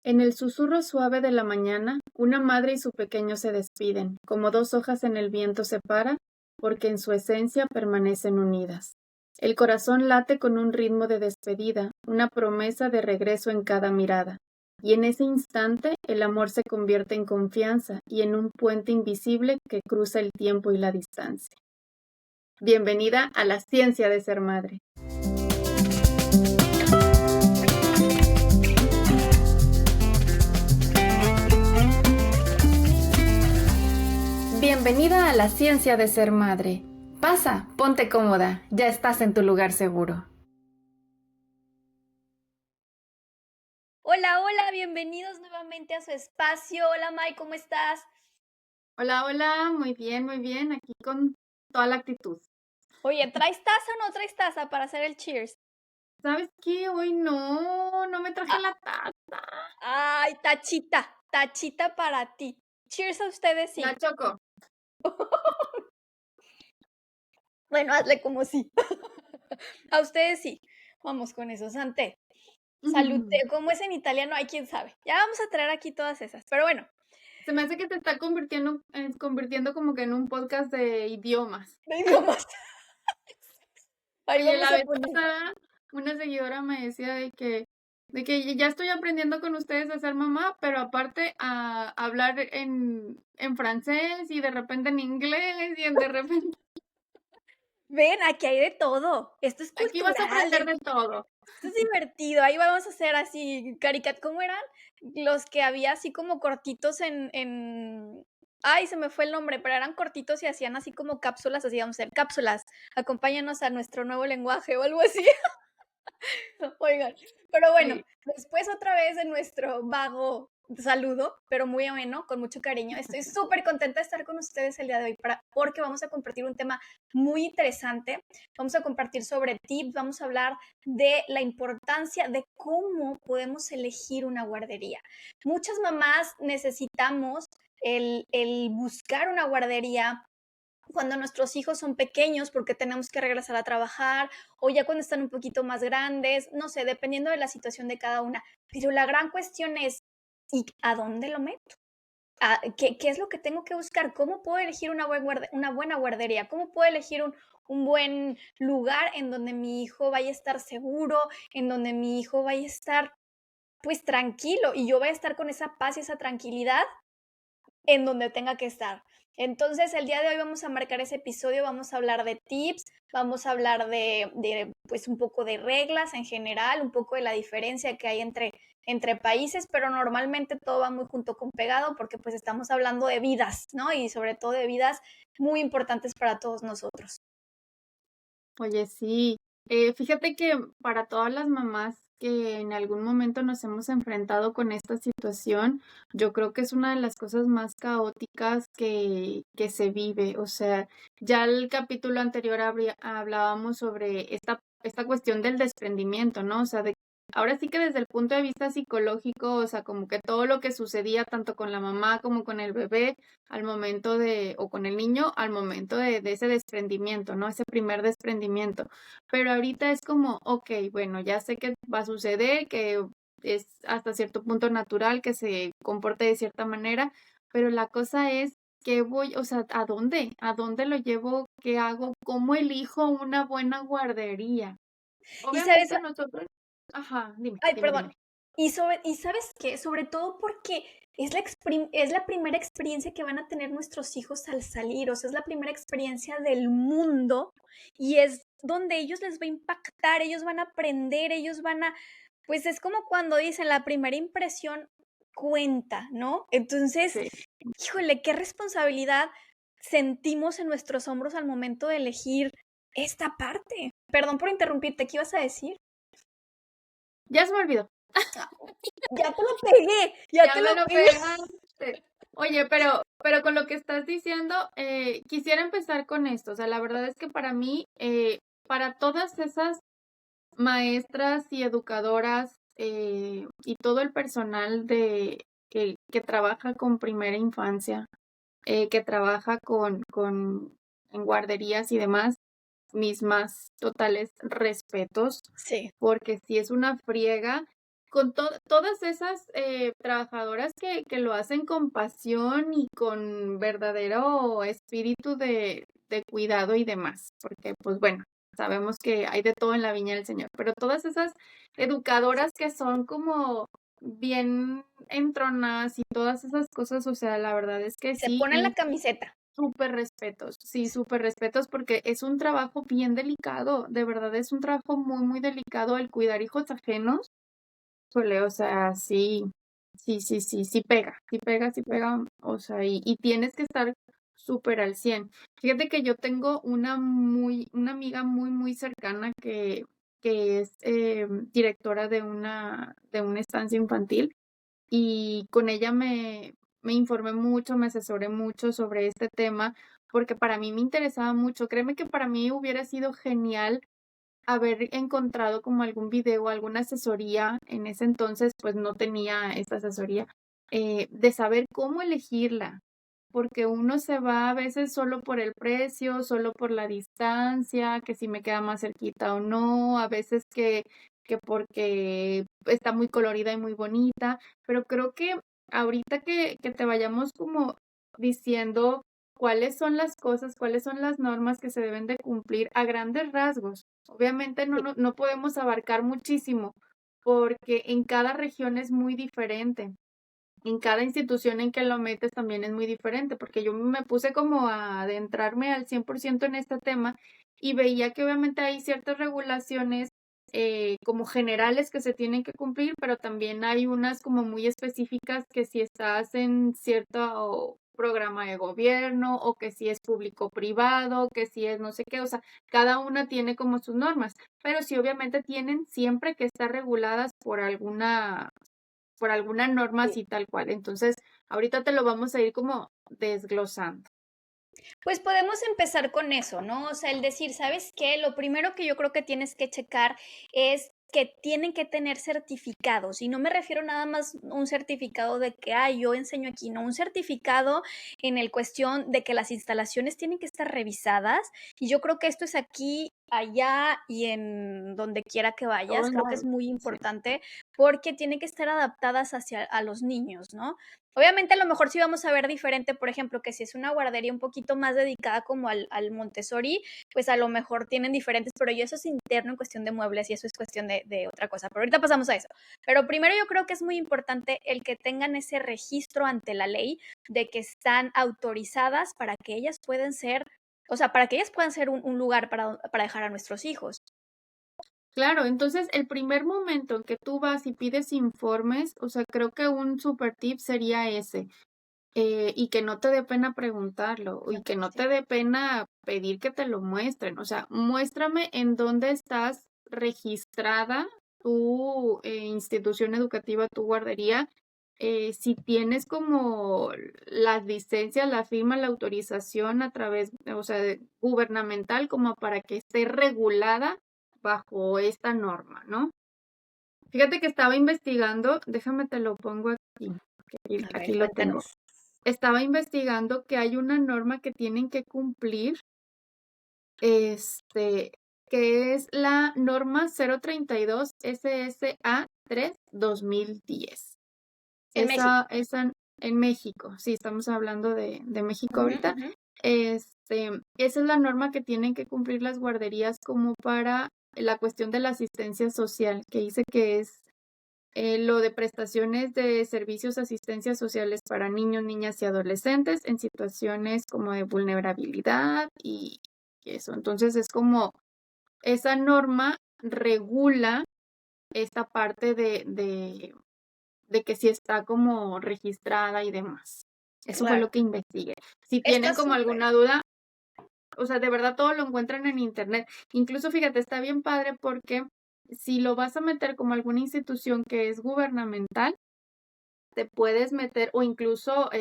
En el susurro suave de la mañana, una madre y su pequeño se despiden, como dos hojas en el viento se para, porque en su esencia permanecen unidas. El corazón late con un ritmo de despedida, una promesa de regreso en cada mirada. Y en ese instante el amor se convierte en confianza y en un puente invisible que cruza el tiempo y la distancia. Bienvenida a la ciencia de ser madre. Bienvenida a la ciencia de ser madre. Pasa, ponte cómoda, ya estás en tu lugar seguro. Hola, hola, bienvenidos nuevamente a su espacio. Hola, Mai, ¿cómo estás? Hola, muy bien, aquí con toda la actitud. Oye, ¿traes taza o no traes taza para hacer el cheers? ¿Sabes qué? Hoy no me traje la taza. Ay, tachita para ti. Cheers a ustedes, La sí. Choco. Bueno, hazle como sí. A ustedes sí. Vamos con eso, Santé. Salute, ¿cómo es en italiano? Ay, quién sabe. Ya vamos a traer aquí todas esas. Pero bueno, Se me hace que te está convirtiendo como que en un podcast de idiomas. de idiomas. Ahí Oye, vamos la a vez poner. pasada una seguidora me decía de que ya estoy aprendiendo con ustedes a ser mamá, pero aparte a hablar en francés y de repente en inglés y de repente Ven, aquí hay de todo. Esto es aquí vas a cultural. aprender de todo. Esto es divertido, ahí vamos a hacer así ¿cómo eran? Los que había así como cortitos en ay, se me fue el nombre, pero eran cortitos y hacían así como cápsulas, así vamos a hacer cápsulas, acompáñanos a nuestro nuevo lenguaje o algo así. Oigan, pero bueno, Sí. después otra vez de nuestro vago saludo, pero muy ameno, con mucho cariño. Estoy súper contenta de estar con ustedes el día de hoy porque vamos a compartir un tema muy interesante. Vamos a compartir sobre tips, vamos a hablar de la importancia de cómo podemos elegir una guardería. Muchas mamás necesitamos el buscar una guardería cuando nuestros hijos son pequeños porque tenemos que regresar a trabajar o ya cuando están un poquito más grandes, no sé, dependiendo de la situación de cada una. Pero la gran cuestión es, ¿y a dónde lo meto? ¿Qué es lo que tengo que buscar? ¿Cómo puedo elegir una buena guardería? ¿Cómo puedo elegir un buen lugar en donde mi hijo vaya a estar seguro, en donde mi hijo vaya a estar pues tranquilo y yo vaya a estar con esa paz y esa tranquilidad en donde tenga que estar? Entonces, el día de hoy vamos a marcar ese episodio, vamos a hablar de tips, vamos a hablar pues, un poco de reglas en general, un poco de la diferencia que hay entre países, pero normalmente todo va muy junto con pegado porque, pues, estamos hablando de vidas, ¿no? Y sobre todo de vidas muy importantes para todos nosotros. Oye, sí. Fíjate que para todas las mamás que en algún momento nos hemos enfrentado con esta situación, yo creo que es una de las cosas más caóticas que se vive. O sea, ya el capítulo anterior hablábamos sobre esta cuestión del desprendimiento, ¿no? O sea, ahora sí que desde el punto de vista psicológico, o sea, como que todo lo que sucedía tanto con la mamá como con el bebé al momento o con el niño al momento de ese desprendimiento, ¿no? Ese primer desprendimiento. Pero ahorita es como, ok, bueno, ya sé que va a suceder, que es hasta cierto punto natural que se comporte de cierta manera, pero la cosa es ¿qué voy? O sea, ¿a dónde? ¿A dónde lo llevo? ¿Qué hago? ¿Cómo elijo una buena guardería? Y sabes, Obviamente nosotros ajá, dime, ay, dime, perdón. dime. Y ¿sabes qué? Sobre todo porque es la primera experiencia que van a tener nuestros hijos al salir, o sea, es la primera experiencia del mundo y es donde ellos les va a impactar, ellos van a aprender, ellos van a pues es como cuando dicen la primera impresión cuenta, ¿no? Entonces, Sí. híjole, qué responsabilidad sentimos en nuestros hombros al momento de elegir esta parte. Perdón por interrumpirte, ¿qué ibas a decir? Ya se me olvidó. Ya te lo pegué, ya Ya te me lo lo pegué. pegaste. Oye, pero con lo que estás diciendo, quisiera empezar con esto. O sea, la verdad es que para mí, para todas esas maestras y educadoras, y todo el personal que trabaja con primera infancia, que trabaja en guarderías y demás, mis más totales respetos, Sí, porque si es una friega con todas esas, trabajadoras que lo hacen con pasión y con verdadero espíritu de cuidado y demás, porque, pues, bueno, sabemos que hay de todo en la viña del Señor, pero todas esas educadoras que son como bien entronadas y todas esas cosas, o sea, la verdad es que Se sí, ponen la mis camiseta. súper respetos, sí, súper respetos, porque es un trabajo bien delicado, de verdad es un trabajo muy, muy delicado el cuidar hijos ajenos. Híjole, o sea, sí, sí pega, sí pega, o sea, y tienes que estar súper al 100. Fíjate que yo tengo una amiga muy, muy cercana que es, directora de una estancia infantil, y con ella me informé mucho, me asesoré mucho sobre este tema, porque para mí me interesaba mucho. Créeme que para mí hubiera sido genial haber encontrado como algún video, alguna asesoría, en ese entonces, pues, no tenía esta asesoría, de saber cómo elegirla, porque uno se va a veces solo por el precio, solo por la distancia, que si me queda más cerquita o no, a veces que porque está muy colorida y muy bonita, pero creo que ahorita que te vayamos como diciendo cuáles son las cosas, cuáles son las normas que se deben de cumplir a grandes rasgos. Obviamente no podemos abarcar muchísimo, porque en cada región es muy diferente. En cada institución en que lo metes también es muy diferente, porque yo me puse como a adentrarme al 100% en este tema y veía que obviamente hay ciertas regulaciones, como generales que se tienen que cumplir, pero también hay unas como muy específicas que si estás en cierto programa de gobierno o que si es público privado, que si es no sé qué, o sea, cada una tiene como sus normas, pero sí obviamente tienen siempre que estar reguladas por alguna norma Sí. así tal cual. Entonces, ahorita te lo vamos a ir como desglosando. Pues podemos empezar con eso, ¿no? O sea, el decir, ¿sabes qué? Lo primero que yo creo que tienes que checar es que tienen que tener certificados, y no me refiero nada más a un certificado de que, yo enseño aquí, no, un certificado en el cuestión de que las instalaciones tienen que estar revisadas, y yo creo que esto es aquí, allá y en donde quiera que vayas, Todos creo que es lados. muy Sí. importante porque tienen que estar adaptadas hacia a los niños, ¿no? Obviamente, a lo mejor sí vamos a ver diferente, por ejemplo, que si es una guardería un poquito más dedicada como al Montessori, pues a lo mejor tienen diferentes, pero ya eso es interno en cuestión de muebles y eso es cuestión de otra cosa. Pero ahorita pasamos a eso. Pero primero yo creo que es muy importante el que tengan ese registro ante la ley de que están autorizadas para que ellas puedan ser, o sea, para que ellas puedan ser un lugar para dejar a nuestros hijos. Claro, entonces el primer momento en que tú vas y pides informes, o sea, creo que un super tip sería ese, y que no te dé pena preguntarlo, y que no Sí. te dé pena pedir que te lo muestren. O sea, muéstrame en dónde estás registrada tu, institución educativa, tu guardería, si tienes como las licencias, la firma, la autorización a través, o sea, gubernamental, como para que esté regulada bajo esta norma, ¿no? Fíjate que estaba investigando, déjame te lo pongo aquí, A ver, aquí lo tengo. cuéntanos. Estaba investigando que hay una norma que tienen que cumplir, este, que es la norma 032 SSA 3/2010. En México. Esa en México, sí, estamos hablando de México Ujú, ahorita. ujú. Esa es la norma que tienen que cumplir las guarderías como para la cuestión de la asistencia social, que dice que es, lo de prestaciones de servicios, asistencias sociales para niños, niñas y adolescentes en situaciones como de vulnerabilidad y eso. Entonces, es como esa norma regula esta parte de que si está como registrada y demás. Eso fue lo Claro. que investigué. Si Está tienen como súper. alguna duda, o sea, de verdad todo lo encuentran en Internet. Incluso, fíjate, está bien padre porque si lo vas a meter como alguna institución que es gubernamental, te puedes meter o incluso,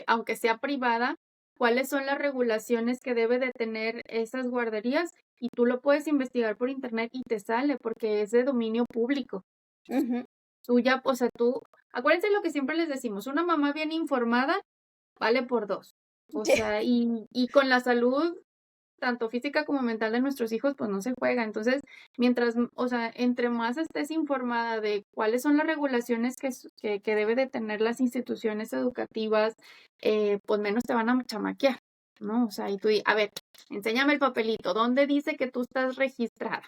aunque sea privada, cuáles son las regulaciones que debe de tener esas guarderías, y tú lo puedes investigar por Internet y te sale, porque es de dominio público. Ujú. Tú ya, o sea, tú acuérdense lo que siempre les decimos, una mamá bien informada vale por 2. O sea, y con la salud tanto física como mental de nuestros hijos, pues no se juega. Entonces, mientras, o sea, entre más estés informada de cuáles son las regulaciones que debe de tener las instituciones educativas, pues menos te van a chamaquear, ¿no? O sea, y tú a ver, enséñame el papelito, ¿dónde dice que tú estás registrada?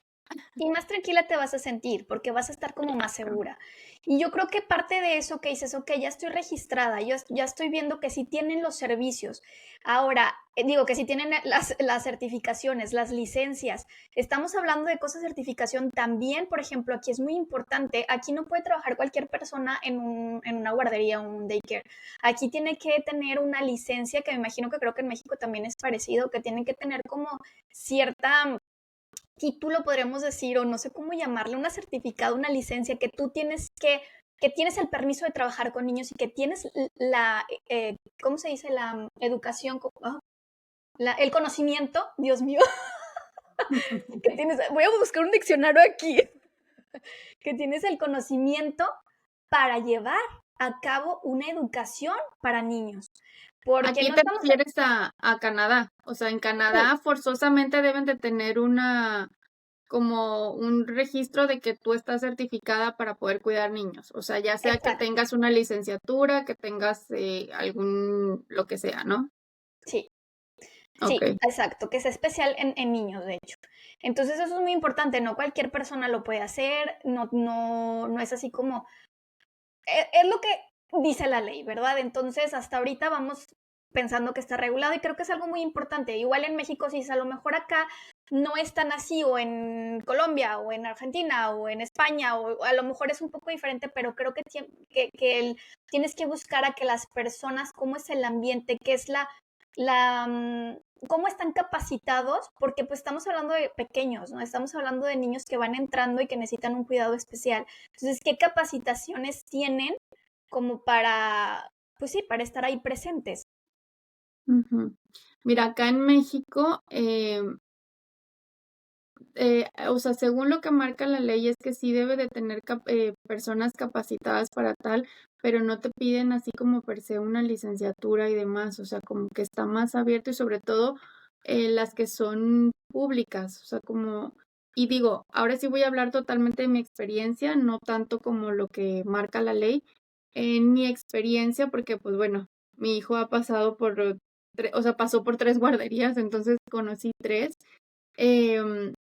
Y más tranquila te vas a sentir porque vas a estar como más Claro. segura. Y yo creo que parte de eso que dices, ok, ya estoy registrada, yo ya estoy viendo que sí tienen los servicios. Ahora, digo que sí tienen las certificaciones, las licencias. Estamos hablando de cosas de certificación también, por ejemplo, aquí es muy importante, aquí no puede trabajar cualquier persona en una guardería o un daycare. Aquí tiene que tener una licencia que me imagino que creo que en México también es parecido, que tienen que tener como cierta título, podríamos decir, o no sé cómo llamarle, una certificado, una licencia que tú tienes que tienes el permiso de trabajar con niños y que tienes la, ¿cómo se dice? La educación, el conocimiento, Dios mío, que tienes, voy a buscar un diccionario aquí, que tienes el conocimiento para llevar a cabo una educación para niños. Porque Aquí no te estamos, refieres a Canadá. O sea, en sí, Canadá forzosamente deben de tener como un registro de que tú estás certificada para poder cuidar niños. O sea, ya sea que exacto, tengas una licenciatura, que tengas lo que sea, ¿no? sí. Sí, Ok. exacto, que es especial en niños, de hecho. Entonces eso es muy importante, no cualquier persona lo puede hacer, no es así como, es lo que dice la ley, ¿verdad? Entonces hasta ahorita vamos pensando que está regulado y creo que es algo muy importante. Igual en México, si a lo mejor acá no es tan así, o en Colombia, o en Argentina, o en España, o a lo mejor es un poco diferente, pero creo que tienes que buscar a que las personas, cómo es el ambiente, qué es cómo están capacitados, porque pues estamos hablando de pequeños, ¿no? Estamos hablando de niños que van entrando y que necesitan un cuidado especial. Entonces, ¿qué capacitaciones tienen como para, pues sí, para estar ahí presentes? Ujú. Mira, acá en México, o sea, según lo que marca la ley es que sí debe de tener personas capacitadas para tal, pero no te piden así como per se una licenciatura y demás, o sea, como que está más abierto y sobre todo las que son públicas, o sea, como, y digo, ahora sí voy a hablar totalmente de mi experiencia, no tanto como lo que marca la ley. En mi experiencia, porque pues bueno, mi hijo ha pasado o sea, pasó por 3 guarderías, entonces conocí 3. em,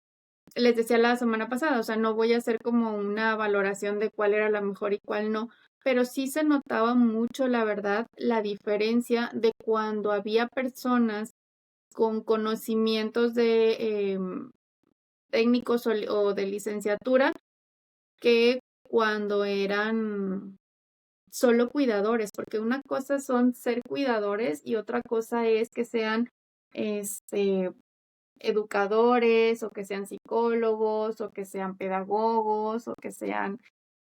Les decía la semana pasada, o sea, no voy a hacer como una valoración de cuál era la mejor y cuál no, pero sí se notaba mucho, la verdad, la diferencia de cuando había personas con conocimientos de técnicos o de licenciatura que cuando eran solo cuidadores, porque una cosa son ser cuidadores y otra cosa es que sean este educadores o que sean psicólogos o que sean pedagogos o que sean,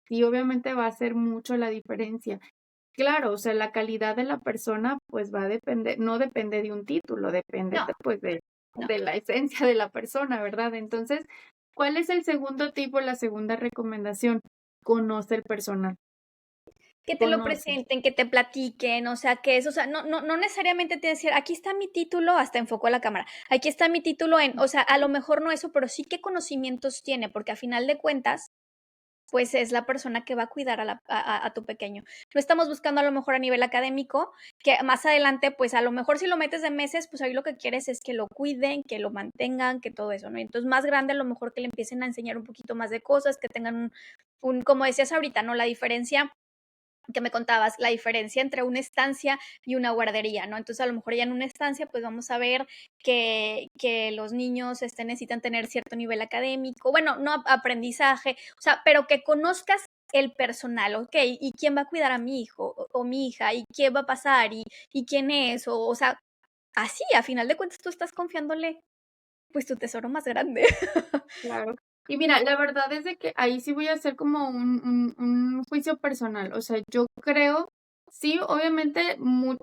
sí, obviamente va a ser mucho la diferencia. Claro, o sea, la calidad de la persona pues va a depender, no depende de un título, depende No, pues no. de la esencia de la persona, ¿verdad? Entonces, ¿cuál es el segundo tipo, la segunda recomendación? Conoce el personal, Que te lo conoce. presenten, que te platiquen, o sea, que eso, o sea, no necesariamente te decir, aquí está mi título, hasta enfocó la cámara, aquí está mi título o sea, a lo mejor no eso, pero sí qué conocimientos tiene, porque a final de cuentas, pues es la persona que va a cuidar a tu pequeño. No estamos buscando a lo mejor a nivel académico, que más adelante, pues a lo mejor si lo metes de meses, pues ahí lo que quieres es que lo cuiden, que lo mantengan, que todo eso, ¿no? Entonces, más grande a lo mejor que le empiecen a enseñar un poquito más de cosas, que tengan como decías ahorita, ¿no? La diferencia que me contabas, la diferencia entre una estancia y una guardería, ¿no? Entonces, a lo mejor ya en una estancia, pues vamos a ver que los niños necesitan tener cierto nivel académico, bueno, no aprendizaje, o sea, pero que conozcas el personal, ¿ok? ¿Y quién va a cuidar a mi hijo o mi hija? ¿Y qué va a pasar? ¿Y quién es? O sea, así, a final de cuentas, tú estás confiándole, pues, tu tesoro más grande. Claro. Y mira, la verdad es de que ahí sí voy a hacer como un juicio personal. O sea, yo creo, sí, obviamente no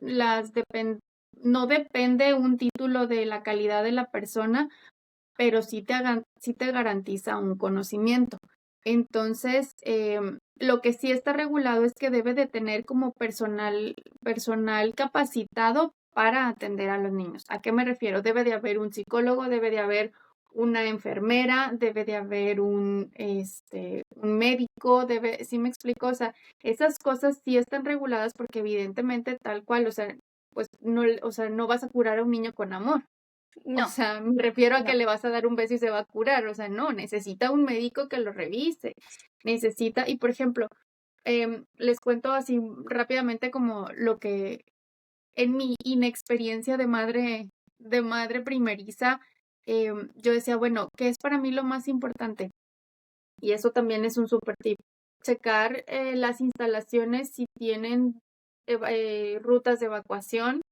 depende un título de la calidad de la persona, pero sí te garantiza un conocimiento. Entonces, lo que sí está regulado es que debe de tener como personal capacitado para atender a los niños. ¿A qué me refiero? Debe de haber un psicólogo, debe de haber una enfermera, debe de haber un médico, ¿sí me explico? O sea, esas cosas sí están reguladas porque evidentemente tal cual, o sea, pues no, o sea, no vas a curar a un niño con amor. O No, sea, me refiero a no. que le vas a dar un beso y se va a curar, o sea, no, necesita un médico que lo revise, necesita, y por ejemplo, les cuento así rápidamente como lo que en mi inexperiencia de madre primeriza, yo decía, bueno, ¿qué es para mí lo más importante? Y eso también es un super tip. Checar las instalaciones si tienen rutas de evacuación,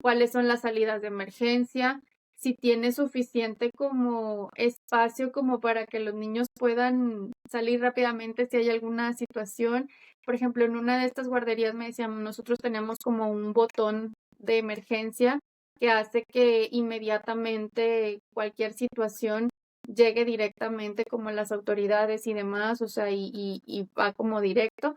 cuáles son las salidas de emergencia, si tiene suficiente como espacio como para que los niños puedan salir rápidamente si hay alguna situación. Por ejemplo, en una de estas guarderías me decían, nosotros tenemos como un botón de emergencia que hace que inmediatamente cualquier situación llegue directamente como a las autoridades y demás, o sea, y va como directo.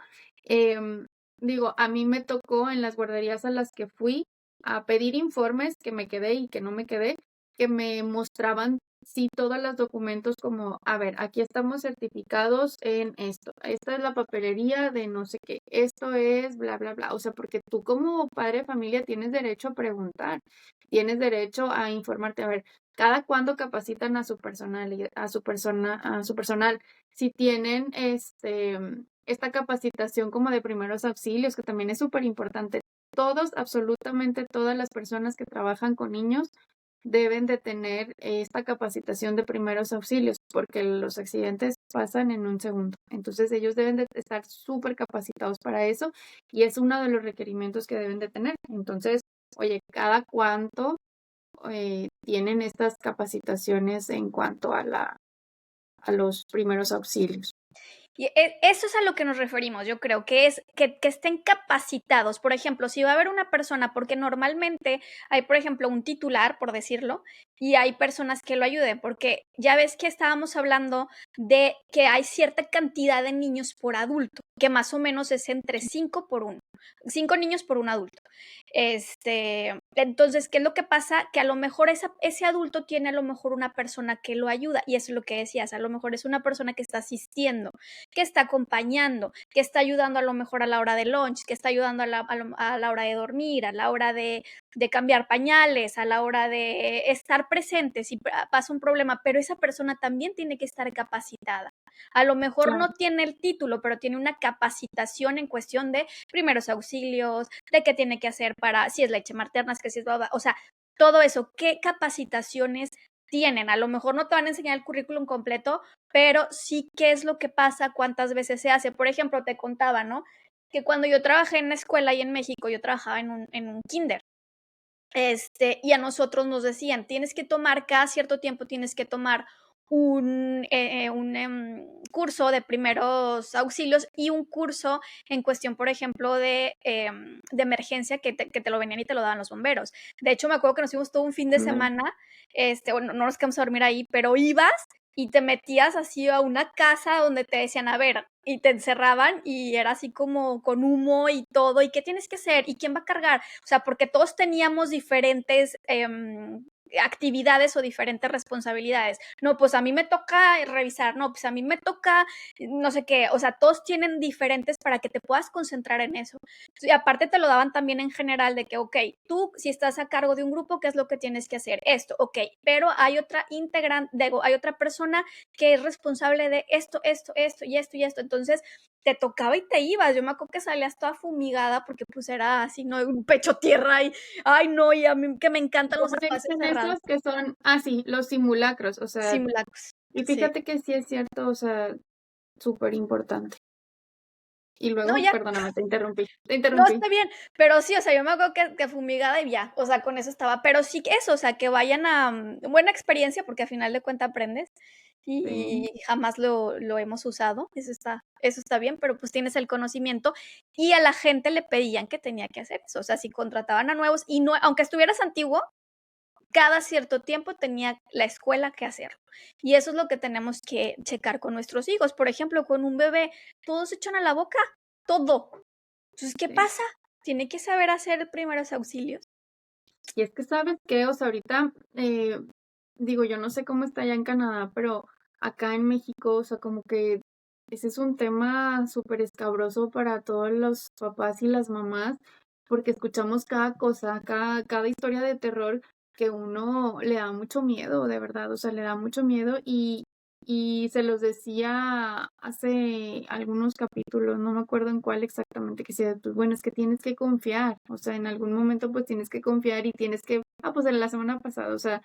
Digo, a mí me tocó en las guarderías a las que fui, a pedir informes que me quedé y que no me quedé, que me mostraban, sí, todos los documentos como, a ver, aquí estamos certificados en esto, esta es la papelería de no sé qué, esto es bla, bla, bla. O sea, porque tú como padre de familia tienes derecho a preguntar, tienes derecho a informarte, a ver, cada cuándo capacitan a su personal, a su personal, si tienen esta capacitación como de primeros auxilios, que también es súper importante. Todos, absolutamente todas las personas que trabajan con niños deben de tener esta capacitación de primeros auxilios, porque los accidentes pasan en un segundo. Entonces ellos deben de estar súper capacitados para eso y es uno de los requerimientos que deben de tener. Entonces, oye, ¿cada cuánto tienen estas capacitaciones en cuanto a los primeros auxilios? Y eso es a lo que nos referimos, yo creo, que es que estén capacitados. Por ejemplo, si va a haber una persona, porque normalmente hay, por ejemplo, un titular, por decirlo, y hay personas que lo ayuden, porque ya ves que estábamos hablando de que hay cierta cantidad de niños por adulto, que más o menos es entre 5 por 1, 5 niños por un adulto. Entonces, ¿qué es lo que pasa? Que a lo mejor ese adulto tiene a lo mejor una persona que lo ayuda, y eso es lo que decías, a lo mejor es una persona que está asistiendo, que está acompañando, que está ayudando a lo mejor a la hora de lunch, que está ayudando a la hora de dormir, a la hora de cambiar pañales, a la hora de estar presente si pasa un problema, pero esa persona también tiene que estar capacitada. A lo mejor Claro. no tiene el título, pero tiene una capacitación en cuestión de primeros auxilios, de qué tiene que hacer para, si es leche materna, es que si es baba, o sea, todo eso, qué capacitaciones tienen. A lo mejor no te van a enseñar el currículum completo, pero sí qué es lo que pasa, cuántas veces se hace. Por ejemplo, te contaba, ¿no? Que cuando yo trabajé en la escuela y en México, yo trabajaba en un kinder. Y a nosotros nos decían, tienes que tomar, cada cierto tiempo tienes que tomar un curso de primeros auxilios y un curso en cuestión, por ejemplo, de emergencia que te lo venían y te lo daban los bomberos. De hecho, me acuerdo que nos fuimos todo un fin de semana, bueno, no nos quedamos a dormir ahí, pero ibas y te metías así a una casa donde te decían, a ver, y te encerraban y era así como con humo y todo, ¿y qué tienes que hacer? ¿Y quién va a cargar? O sea, porque todos teníamos diferentes actividades o diferentes responsabilidades. No, pues a mí me toca revisar, no, pues a mí me toca no sé qué, o sea, todos tienen diferentes para que te puedas concentrar en eso. Y aparte te lo daban también en general de que, ok, tú si estás a cargo de un grupo, ¿qué es lo que tienes que hacer? Esto, ok, pero hay otra integrante, hay otra persona que es responsable de esto, esto, esto y esto y esto. Entonces, te tocaba y te ibas. Yo me acuerdo que salías toda fumigada porque pues era así, ¿no? Un pecho tierra y, ay, no, y a mí que me encantan los ¿Cómo le espacios dicen cerrados. esos que son? Ah, sí, los simulacros, o sea, Simulacros. y Sí. fíjate que sí es cierto, o sea, súper importante. Y No, luego, ya, perdóname, te no, interrumpí. está bien, pero sí, o sea, yo me acuerdo que fumigada y ya, o sea, con eso estaba, pero sí que eso, o sea, que vayan a buena experiencia, porque a final de cuentas aprendes Sí. y jamás lo hemos usado, eso está bien, pero pues tienes el conocimiento y a la gente le pedían que tenía que hacer eso, o sea, si contrataban a nuevos y no, aunque estuvieras antiguo, cada cierto tiempo tenía la escuela que hacerlo. Y eso es lo que tenemos que checar con nuestros hijos. Por ejemplo, con un bebé, todos se echan a la boca, todo. Entonces, ¿qué Sí. pasa? Tiene que saber hacer primeros auxilios. Y es que, ¿sabes qué? O sea, ahorita, digo, yo no sé cómo está allá en Canadá, pero acá en México, o sea, como que ese es un tema súper escabroso para todos los papás y las mamás, porque escuchamos cada cosa, cada historia de terror que uno le da mucho miedo, de verdad, o sea, le da mucho miedo y se los decía hace algunos capítulos, no me acuerdo en cuál exactamente, que decía, pues bueno, es que tienes que confiar, o sea, en algún momento pues tienes que confiar y tienes que, pues en la semana pasada, o sea,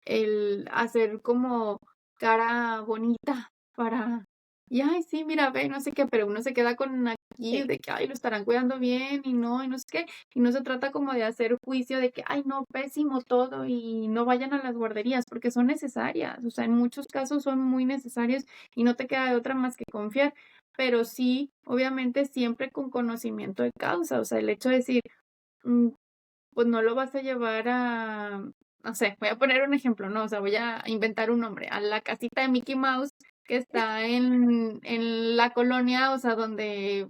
el hacer como cara bonita para, y ay, sí, mira, ve, no sé qué, pero uno se queda con aquí Sí, de que, ay, lo estarán cuidando bien y no sé qué, y no se trata como de hacer juicio de que, ay, no, pésimo todo y no vayan a las guarderías, porque son necesarias, o sea, en muchos casos son muy necesarios y no te queda de otra más que confiar, pero sí, obviamente siempre con conocimiento de causa, o sea, el hecho de decir, mm, pues no lo vas a llevar a, no sé, voy a poner un ejemplo, ¿no? O sea, voy a inventar un nombre, a la casita de Mickey Mouse que está en la colonia, o sea, donde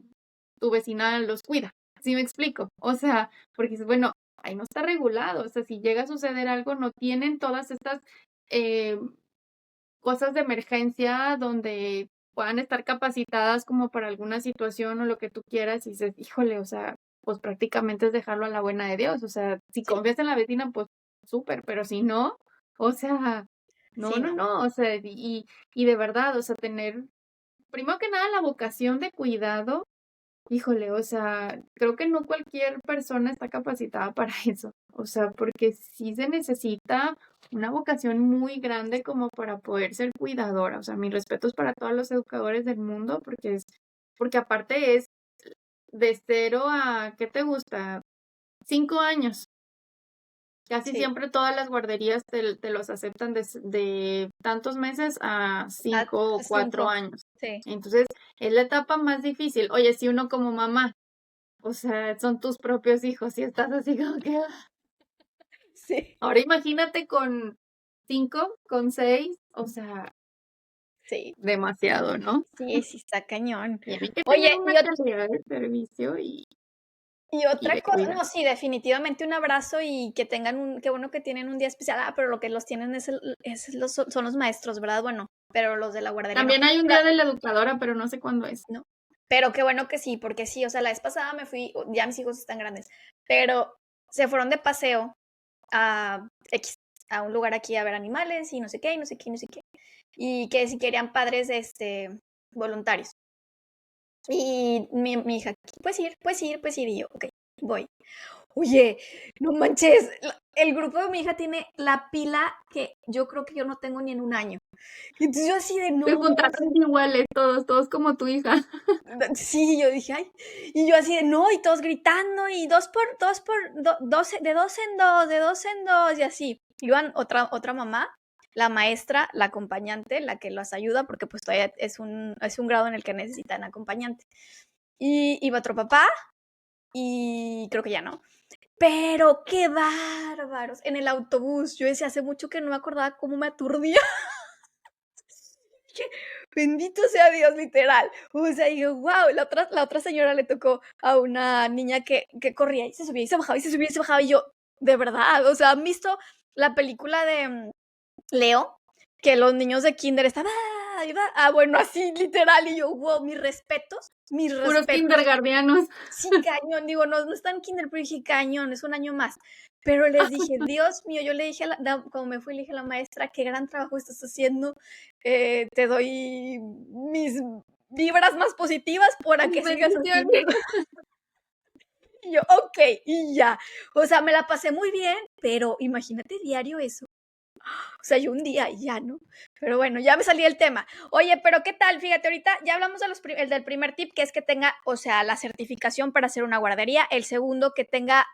tu vecina los cuida. ¿Sí me explico? O sea, porque dices, bueno, ahí no está regulado, o sea, si llega a suceder algo, no tienen todas estas eh, cosas de emergencia donde puedan estar capacitadas como para alguna situación o lo que tú quieras y dices, híjole, o sea, pues prácticamente es dejarlo a la buena de Dios, o sea, si sí, confías en la vecina, pues súper, pero si no, o sea, no, sí, no, no. no, o sea, y de verdad, o sea, tener, primero que nada, la vocación de cuidado. Híjole, o sea, creo que no cualquier persona está capacitada para eso. O sea, porque sí se necesita una vocación muy grande como para poder ser cuidadora. O sea, mis respetos para todos los educadores del mundo, porque aparte es de 0 a, ¿qué te gusta? 5 años. Casi Sí, siempre todas las guarderías te los aceptan de tantos meses a a 5 o 4 años. sí, Entonces, es la etapa más difícil. Oye, si uno como mamá, o sea, son tus propios hijos y estás así como que, sí, ahora imagínate con 5, con 6, o sea, sí, demasiado, ¿no? sí, está cañón. Tienen que tener Oye, una calidad de servicio y y de otra cosa, cuidado. no, sí, definitivamente un abrazo y que tengan qué bueno que tienen un día especial. Ah, pero lo que los tienen son los maestros, ¿verdad? Bueno, pero los de la guardería no. También hay un día de la educadora, pero no sé cuándo es. No, pero qué bueno que sí, porque sí, o sea, la vez pasada me fui, ya mis hijos están grandes, pero se fueron de paseo a X, a un lugar aquí a ver animales y no sé qué, y no sé qué, y no sé qué. Y que si querían padres, voluntarios. Y mi hija, puedes ir, y yo, ok, voy. Oye, no manches, el grupo de mi hija tiene la pila que yo creo que yo no tengo ni en un año. Y entonces yo así de Se no, o sea, juntaron iguales todos, todos como tu hija. sí, yo dije, ay, y yo así de no, y todos gritando, y de dos en dos, de dos en dos, y así. Iban otra mamá, la maestra, la acompañante, la que los ayuda, porque pues todavía es un grado en el que necesitan acompañante. Y iba otro papá, y creo que ya no. Pero qué bárbaros. En el autobús, yo decía, hace mucho que no me acordaba cómo me aturdía. Bendito sea Dios, literal. O sea, digo, wow, la otra señora le tocó a una niña que corría y se subía y se bajaba y se subía y se bajaba. Y yo, de verdad, o sea, ¿han visto la película de Leo? Que los niños de kinder estaban, bueno, así literal. Y yo, wow, mis Puros respetos. kindergartenos. Sí, cañón, digo, no está en kinder, pero dije, cañón, es un año más. Pero les dije, Dios mío, yo le dije, cuando me fui, le dije a la maestra, qué gran trabajo estás haciendo, te doy mis vibras más positivas para Mis que sigas bendiciones. haciendo. Y yo, ok, y ya. O sea, me la pasé muy bien, pero imagínate diario eso. O sea, yo un día y ya, ¿no? Pero bueno, ya me salí del tema. Oye, pero ¿qué tal? Fíjate, ahorita ya hablamos de el del primer tip, que es que tenga, o sea, la certificación para hacer una guardería. El segundo, que tenga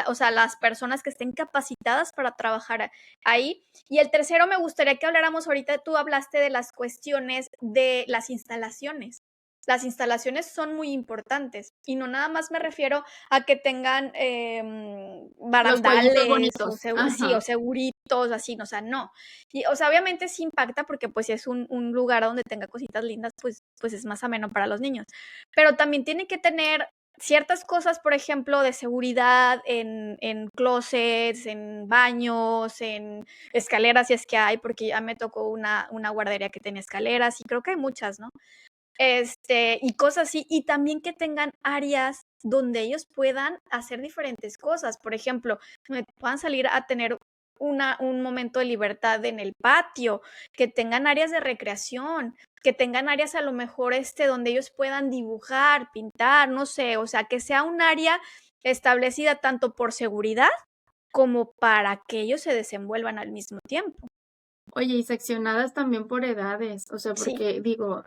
o sea, las personas que estén capacitadas para trabajar ahí. Y el tercero, me gustaría que habláramos ahorita, tú hablaste de las cuestiones de las instalaciones. Las instalaciones son muy importantes y no nada más me refiero a que tengan Los jueguitos barandales o, bonitos. sí, o Ajá. seguritos, así, o sea, no. Y, o sea, obviamente sí impacta porque pues si es un lugar donde tenga cositas lindas, pues es más ameno para los niños. Pero también tiene que tener ciertas cosas, por ejemplo, de seguridad en closets, en baños, en escaleras, si es que hay, porque ya me tocó una guardería que tenía escaleras y creo que hay muchas, ¿no? Y cosas así, y también que tengan áreas donde ellos puedan hacer diferentes cosas. Por ejemplo, que puedan salir a tener un momento de libertad en el patio, que tengan áreas de recreación, que tengan áreas a lo mejor donde ellos puedan dibujar, pintar, no sé, o sea, que sea un área establecida tanto por seguridad como para que ellos se desenvuelvan al mismo tiempo. Oye, y seccionadas también por edades, o sea, Sí, porque digo,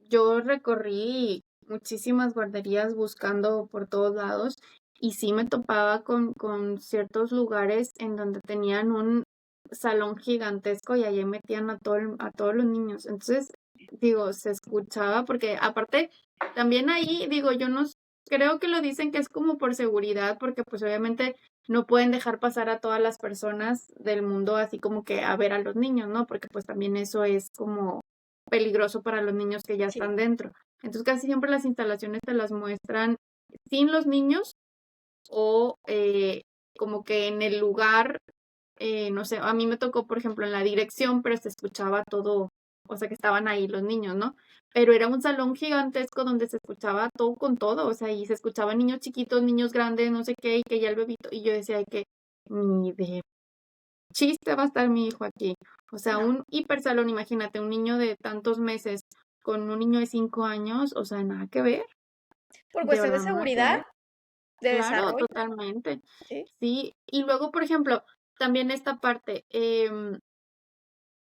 yo recorrí muchísimas guarderías buscando por todos lados y sí me topaba con ciertos lugares en donde tenían un salón gigantesco y allí metían a todos los niños. Entonces, digo, se escuchaba porque aparte, también ahí, digo, yo no creo que lo dicen que es como por seguridad, porque pues obviamente no pueden dejar pasar a todas las personas del mundo así como que a ver a los niños, ¿no? Porque pues también eso es como peligroso para los niños que ya sí. están dentro. Entonces casi siempre las instalaciones te las muestran sin los niños o como que en el lugar, no sé, a mí me tocó, por ejemplo, en la dirección, pero se escuchaba todo, o sea, que estaban ahí los niños, ¿no? Pero era un salón gigantesco donde se escuchaba todo con todo, o sea, y se escuchaban niños chiquitos, niños grandes, no sé qué, y que ya el bebito, y yo decía, ay, que ni de chiste va a estar mi hijo aquí. O sea, No, un hipersalón, imagínate, un niño de tantos meses con un niño de 5 años, o sea, nada que ver, por de cuestión de verdad nada que seguridad, ver. de Claro, desarrollo, totalmente. ¿sí? Sí, y luego, por ejemplo, también esta parte,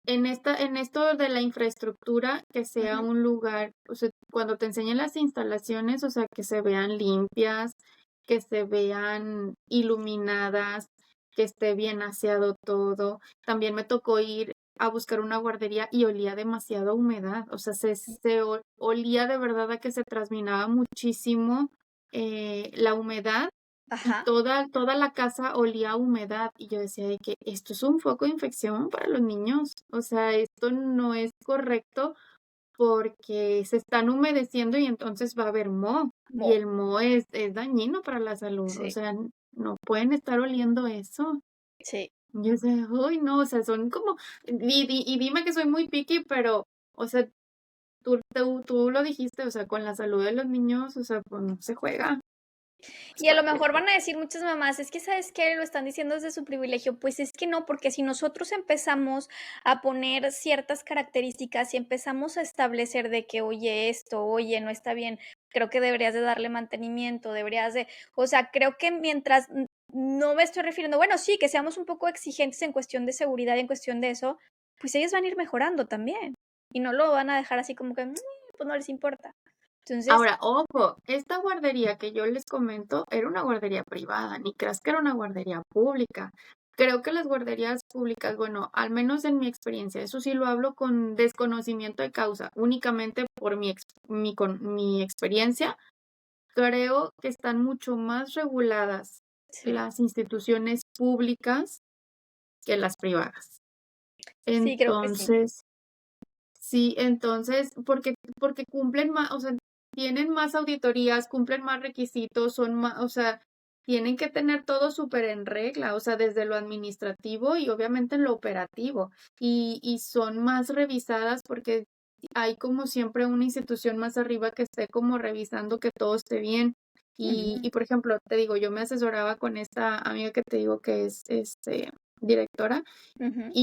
en esto de la infraestructura, que sea Ujú. un lugar, o sea, cuando te enseñen las instalaciones, o sea, que se vean limpias, que se vean iluminadas, que esté bien aseado todo. También me tocó ir a buscar una guardería y olía demasiado a humedad, o sea, olía de verdad a que se trasminaba muchísimo la humedad y Ajá, toda la casa olía a humedad, y yo decía de que esto es un foco de infección para los niños, o sea, esto no es correcto porque se están humedeciendo y entonces va a haber moho, y mo el moho es dañino para la salud, o sí, sea, no pueden estar oliendo eso. sí. Y yo decía: "Ay, no", o sea, son como y dime que soy muy picky, pero, o sea, tú lo dijiste, o sea, con la salud de los niños, o sea, pues no se juega, es Y a lo cualquier mejor van cosa. a decir muchas mamás, es que, ¿sabes qué? Lo están diciendo desde su privilegio. Pues es que no, porque si nosotros empezamos a poner ciertas características y empezamos a establecer de que, oye, esto, oye, no está bien, creo que deberías de darle mantenimiento, deberías de, o sea, creo que mientras no me estoy refiriendo, bueno, sí, que seamos un poco exigentes en cuestión de seguridad y en cuestión de eso, pues ellos van a ir mejorando también. Y no lo van a dejar así como que, pues no les importa". Entonces, Ahora, ojo, esta guardería que yo les comento era una guardería privada, ni creas que era una guardería pública. Creo que las guarderías públicas, bueno, al menos en mi experiencia, eso sí lo hablo con desconocimiento de causa, únicamente por mi experiencia, creo que están mucho más reguladas sí, las instituciones públicas que las privadas. sí, creo que sí. Entonces, sí, entonces, porque cumplen más, o sea, tienen más auditorías, cumplen más requisitos, son más, o sea, tienen que tener todo súper en regla, o sea, desde lo administrativo y obviamente en lo operativo, y son más revisadas porque hay como siempre una institución más arriba que esté como revisando que todo esté bien. Ujú, Y por ejemplo, te digo, yo me asesoraba con esta amiga que te digo que es, directora, ujú.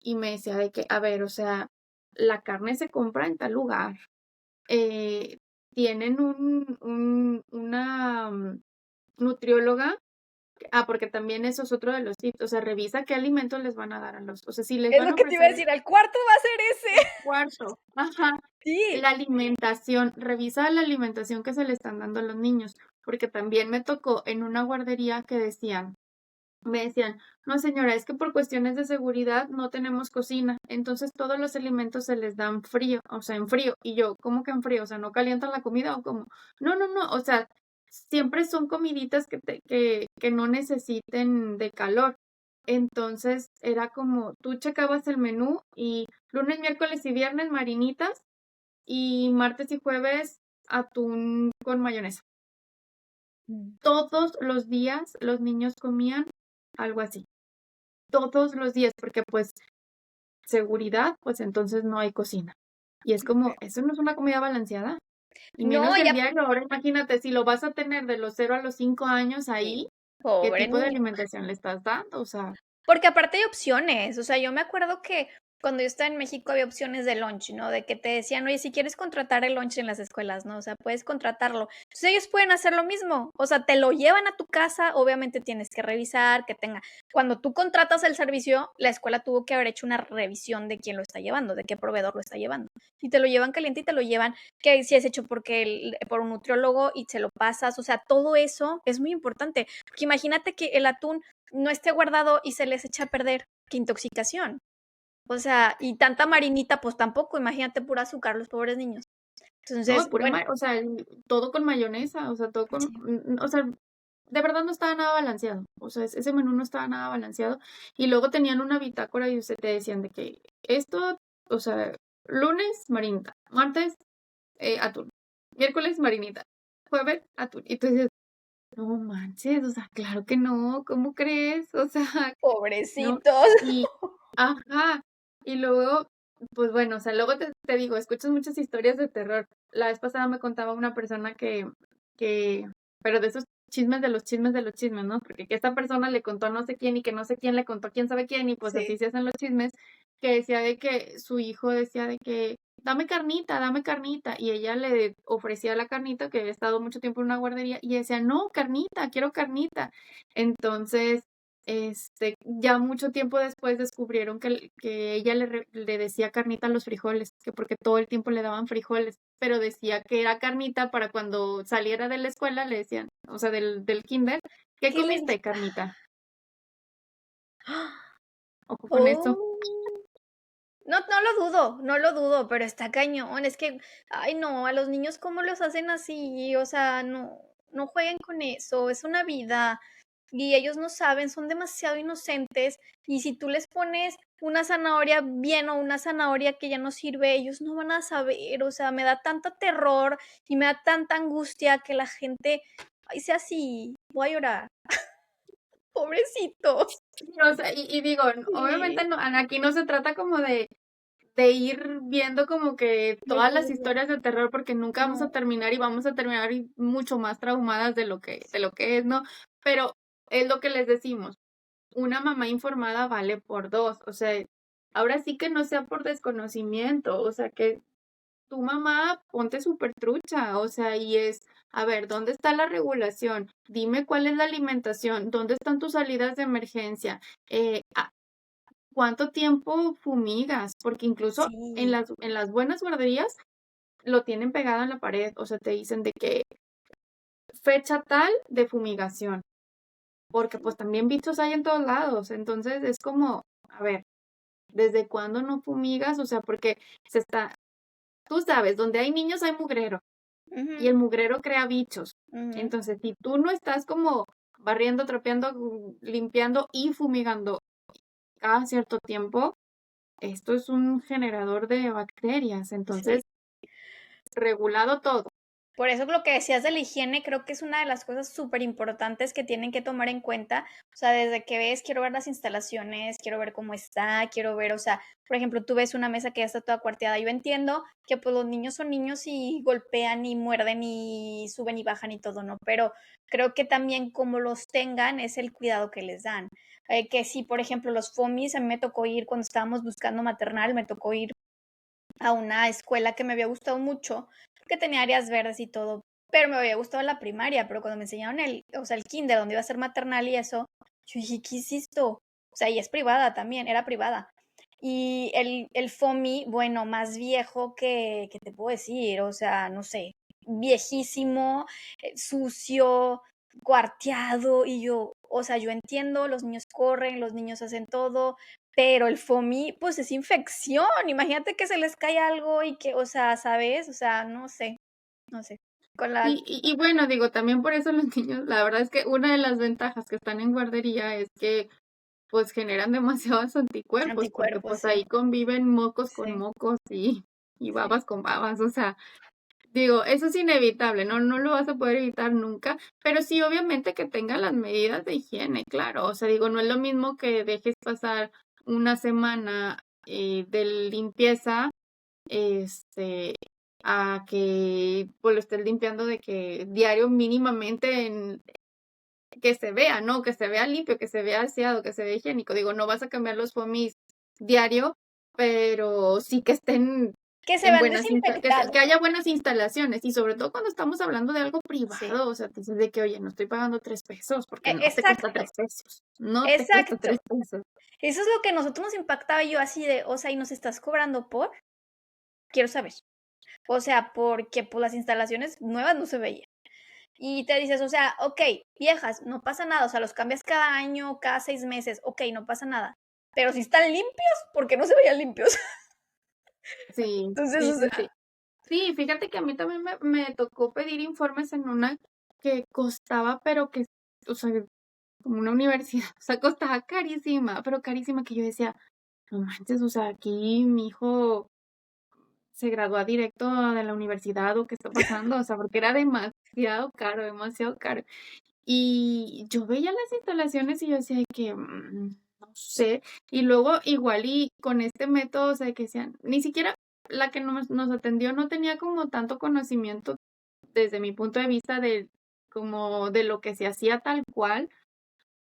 y me decía de que, a ver, o sea, la carne se compra en tal lugar, eh, tienen una nutrióloga, porque también eso es otro de los tips, o sea, revisa qué alimentos les van a dar a los, o sea, si les Es van lo a que te iba a ofrecer decir, al cuarto va a ser el ese. cuarto, ajá, Sí, la alimentación, revisa la alimentación que se le están dando a los niños, porque también me tocó en una guardería que me decían: "No, señora, es que por cuestiones de seguridad no tenemos cocina, entonces todos los alimentos se les dan frío, o sea, en frío". Y yo: "¿Cómo que en frío? O sea, ¿no calientan la comida o cómo?". "No, no, no, o sea, siempre son comiditas que no necesiten de calor". Entonces, era como tú checabas el menú y lunes, miércoles y viernes marinitas y martes y jueves atún con mayonesa. Mm. Todos los días los niños comían algo así, todos los días, porque, pues, seguridad, pues, entonces no hay cocina. Y es como, ¿eso no es una comida balanceada? Y menos No, del ya diario. Ahora imagínate, si lo vas a tener de los 0 a los 5 años sí, ahí, ¿qué pobre tipo de niño. alimentación le estás dando? O sea, Porque aparte hay opciones, o sea, yo me acuerdo que cuando yo estaba en México había opciones de lunch, ¿no? De que te decían: "Oye, si quieres contratar el lunch en las escuelas", ¿no? O sea, puedes contratarlo. Entonces, ellos pueden hacer lo mismo, o sea, te lo llevan a tu casa, obviamente tienes que revisar que tenga cuando tú contratas el servicio, la escuela tuvo que haber hecho una revisión de quién lo está llevando, de qué proveedor lo está llevando. Y te lo llevan caliente y te lo llevan que si es hecho por un nutriólogo y se lo pasas, o sea, todo eso es muy importante, porque imagínate que el atún no esté guardado y se les echa a perder, qué intoxicación. O sea, y tanta marinita, pues tampoco, imagínate pura azúcar, los pobres niños. no, Entonces, pura bueno, ma o sea, todo con mayonesa, o sea, todo con, sí, o sea, de verdad no estaba nada balanceado. O sea, ese menú no estaba nada balanceado. Y luego tenían una bitácora y te decían de que esto, o sea, lunes, marinita, martes, atún, miércoles, marinita, jueves, atún. Y tú dices: "No manches, o sea, claro que no, ¿cómo crees?". O sea, no. pobrecitos. Y ajá. Y luego, pues bueno, o sea, luego te digo, escuchas muchas historias de terror. La vez pasada me contaba una persona que pero de esos chismes de los chismes de los chismes, ¿no? Porque que esta persona le contó a no sé quién, y que no sé quién le contó a quién sabe quién, y pues Sí, así se hacen los chismes, que decía de que su hijo decía de que: dame carnita", y ella le ofrecía la carnita, que había estado mucho tiempo en una guardería, y decía: "No, carnita, quiero carnita". Entonces, ya mucho tiempo después descubrieron que ella le decía carnita a los frijoles, que porque todo el tiempo le daban frijoles, pero decía que era carnita para cuando saliera de la escuela le decían, o sea, del kinder: "¿Qué ¿qué le comiste, dijo? carnita?". Ojo con eso. Oh. No, no lo dudo, no lo dudo, pero está cañón. Es que, ay, no, a los niños, ¿cómo los hacen así? O sea, no, no jueguen con eso, es una vida. Y ellos no saben, son demasiado inocentes. Y si tú les pones una zanahoria bien o una zanahoria que ya no sirve, ellos no van a saber. O sea, me da tanto terror y me da tanta angustia que la gente, ay, sea así, voy a llorar. Pobrecitos. Sí, o sea, y digo, Sí, obviamente no, aquí no se trata como de ir viendo como que no, todas las historias de terror, porque nunca vamos a no, terminar y vamos a terminar mucho más traumadas de lo que es, ¿no? Pero es lo que les decimos, una mamá informada vale por 2. O sea, ahora sí que no sea por desconocimiento, o sea, que tu mamá ponte súper trucha, o sea, y es, a ver, ¿dónde está la regulación? Dime cuál es la alimentación, ¿dónde están tus salidas de emergencia? ¿Cuánto tiempo fumigas? Porque incluso en sí, las buenas guarderías lo tienen pegado en la pared, o sea, te dicen de que fecha tal de fumigación, porque pues también bichos hay en todos lados. Entonces es como, a ver, ¿desde cuándo no fumigas? O sea, porque tú sabes, donde hay niños hay mugrero y ujú, el mugrero crea bichos. ujú. Entonces, si tú no estás como barriendo, trapeando, limpiando y fumigando cada cierto tiempo, esto es un generador de bacterias. Sí. Entonces, regulado todo. Por eso lo que decías de la higiene, creo que es una de las cosas súper importantes que tienen que tomar en cuenta. O sea, desde que ves, quiero ver las instalaciones, quiero ver cómo está, quiero ver, o sea, por ejemplo, tú ves una mesa que ya está toda cuarteada. Yo entiendo que pues los niños son niños y golpean y muerden y suben y bajan y todo, ¿no? Pero creo que también como los tengan es el cuidado que les dan. Que si, por ejemplo, los FOMIs, a mí me tocó ir cuando estábamos buscando maternal, me tocó ir a una escuela que me había gustado mucho, que tenía áreas verdes y todo, pero me había gustado la primaria, pero cuando me enseñaron o sea, el kinder, donde iba a ser maternal y eso, yo dije, ¿qué es esto? O sea, y es privada también, era privada. Y el FOMI, bueno, más viejo que, ¿qué te puedo decir? O sea, no sé, viejísimo, sucio, cuarteado, y yo, o sea, yo entiendo, los niños corren, los niños hacen todo, pero el FOMI, pues, es infección. Imagínate que se les cae algo y que, o sea, ¿sabes? O sea, no sé, no sé. Con la Y bueno, digo, también por eso los niños, la verdad es que una de las ventajas que están en guardería es que, pues, generan demasiados anticuerpos, porque, anticuerpos, pues, sí, ahí conviven mocos con sí, mocos y sí. babas con babas. O sea, Digo, eso es inevitable, no lo vas a poder evitar nunca, pero sí, obviamente, que tenga las medidas de higiene, claro. O sea, digo, no es lo mismo que dejes pasar una semana, de limpieza, este, a que, pues, lo estés limpiando de que diario mínimamente en que se vea, ¿no? Que se vea limpio, que se vea aseado, que se vea higiénico. Digo, no vas a cambiar los fomis diario, pero sí que estén Que se en vean buenas que desinfectados. haya buenas instalaciones, y sobre todo cuando estamos hablando de algo Sí, privado, o sea, dices de que: "Oye, no estoy pagando 3 pesos", porque no te cuesta exacto, 3 pesos, no te cuesta exacto. 3 pesos. Eso es lo que a nosotros nos impactaba, y yo así de, o sea, ¿y nos estás cobrando por? Quiero saber. O sea, porque, pues, las instalaciones nuevas no se veían. Y te dices, o sea, okey, viejas, no pasa nada, o sea, los cambias cada año, cada 6 meses, okey, no pasa nada. Pero si están limpios, ¿por qué no se veían limpios? Sí, Entonces, sí, o sí, sea, sí. Sí, fíjate que a mí también me tocó pedir informes en una que costaba, pero que, o sea, como una universidad, o sea, costaba carísima, pero carísima, que yo decía: "No manches, o sea, aquí mi hijo se gradúa directo de la universidad, ¿o qué está pasando?". O sea, porque era demasiado caro, demasiado caro. Y yo veía las instalaciones y yo decía de que, no sé. Y luego igual y con este método, o sea, que decían ni siquiera la que nos atendió no tenía como tanto conocimiento desde mi punto de vista de como de lo que se hacía tal cual,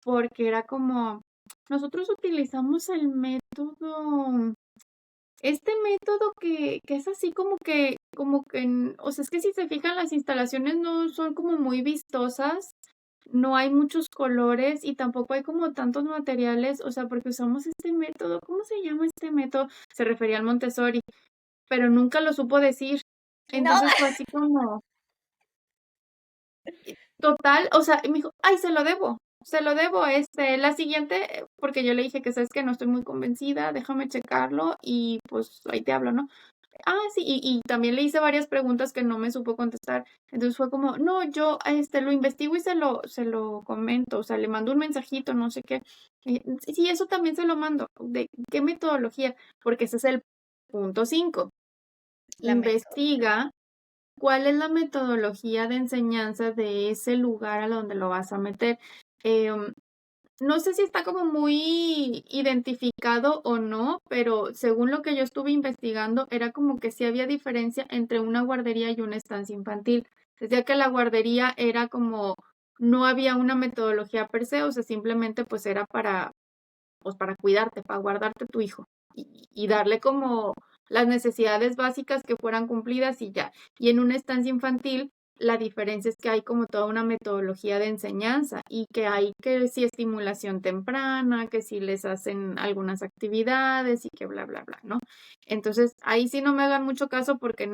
porque era como: "Nosotros utilizamos el método este método que es así como que o sea, es que si se fijan, las instalaciones no son como muy vistosas, no hay muchos colores y tampoco hay como tantos materiales, o sea, porque usamos este método, ¿cómo se llama este método?". Se refería al Montessori, pero nunca lo supo decir. no, Entonces fue así como total, o sea, y me dijo: "Ay, se lo debo, la siguiente", porque yo le dije que: "¿Sabes que No estoy muy convencida, déjame checarlo y, pues, ahí te hablo", ¿no? Ah, sí, y también le hice varias preguntas que no me supo contestar. Entonces fue como: "No, yo, lo investigo y se lo comento, o sea, le mando un mensajito, no sé qué". Sí, sí, eso también se lo mando. ¿De qué metodología? Porque ese es el punto 5. la metodología. Investiga cuál es la metodología de enseñanza de ese lugar a donde lo vas a meter. Em, no sé si está como muy identificado o no, pero según lo que yo estuve investigando, era como que sí había diferencia entre una guardería y una estancia infantil. Decía que la guardería era como, no había una metodología per se, o sea, simplemente pues era para, pues para cuidarte, para guardarte tu hijo y darle como las necesidades básicas que fueran cumplidas y ya. Y en una estancia infantil, la diferencia es que hay como toda una metodología de enseñanza y que hay que si estimulación temprana, que si les hacen algunas actividades y que bla, bla, bla, ¿no? Entonces, ahí sí no me hagan mucho caso porque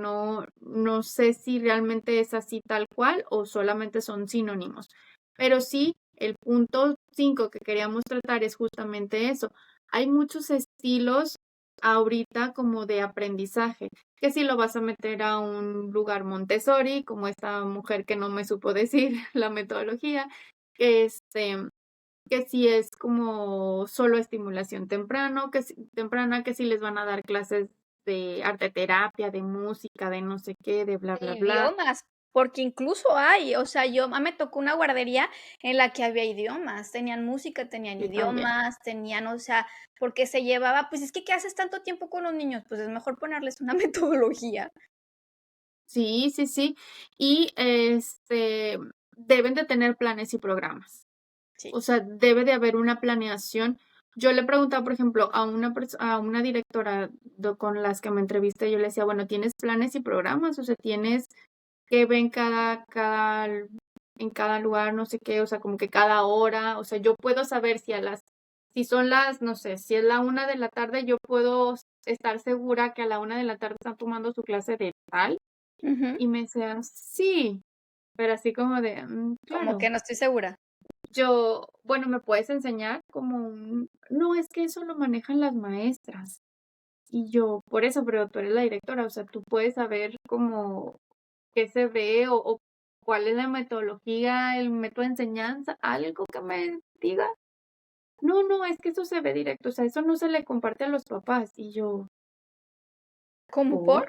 no sé si realmente es así tal cual o solamente son sinónimos. Pero sí, el punto 5 que queríamos tratar es justamente eso. Hay muchos estilos ahorita como de aprendizaje, que si lo vas a meter a un lugar Montessori, como esta mujer que no me supo decir la metodología, que que si es como solo estimulación temprana, que si les van a dar clases de arte terapia, de música, de no sé qué, de bla, De bla, bla. idiomas, porque incluso hay, o sea, yo me tocó una guardería en la que había idiomas, tenían música, tenían Yo también. idiomas, tenían, o sea, porque se llevaba, pues es que, ¿qué haces tanto tiempo con los niños? Pues es mejor ponerles una metodología. Sí, sí, sí. Y, deben de tener planes y programas. Sí. O sea, debe de haber una planeación. Yo le preguntaba, por ejemplo, a una directora con las que me entrevisté, yo le decía, bueno, ¿tienes planes y programas? O sea, ¿tienes que ven en cada lugar, no sé qué, o sea, como que cada hora? O sea, yo puedo saber si son las, no sé, si es la 1 de la tarde, yo puedo estar segura que a la 1 de la tarde están tomando su clase de tal. Ujú. Y me decía, sí, pero así como de, Como claro. que no estoy segura. Yo, bueno, ¿me puedes enseñar como no, es que eso lo manejan las maestras. Y yo, por eso, pero tú eres la directora, o sea, tú puedes saber como qué se ve o cuál es la metodología, el método de enseñanza, algo que me diga. No, no, es que eso se ve directo, o sea, eso no se le comparte a los papás. Y yo, ¿Cómo por? ¿por?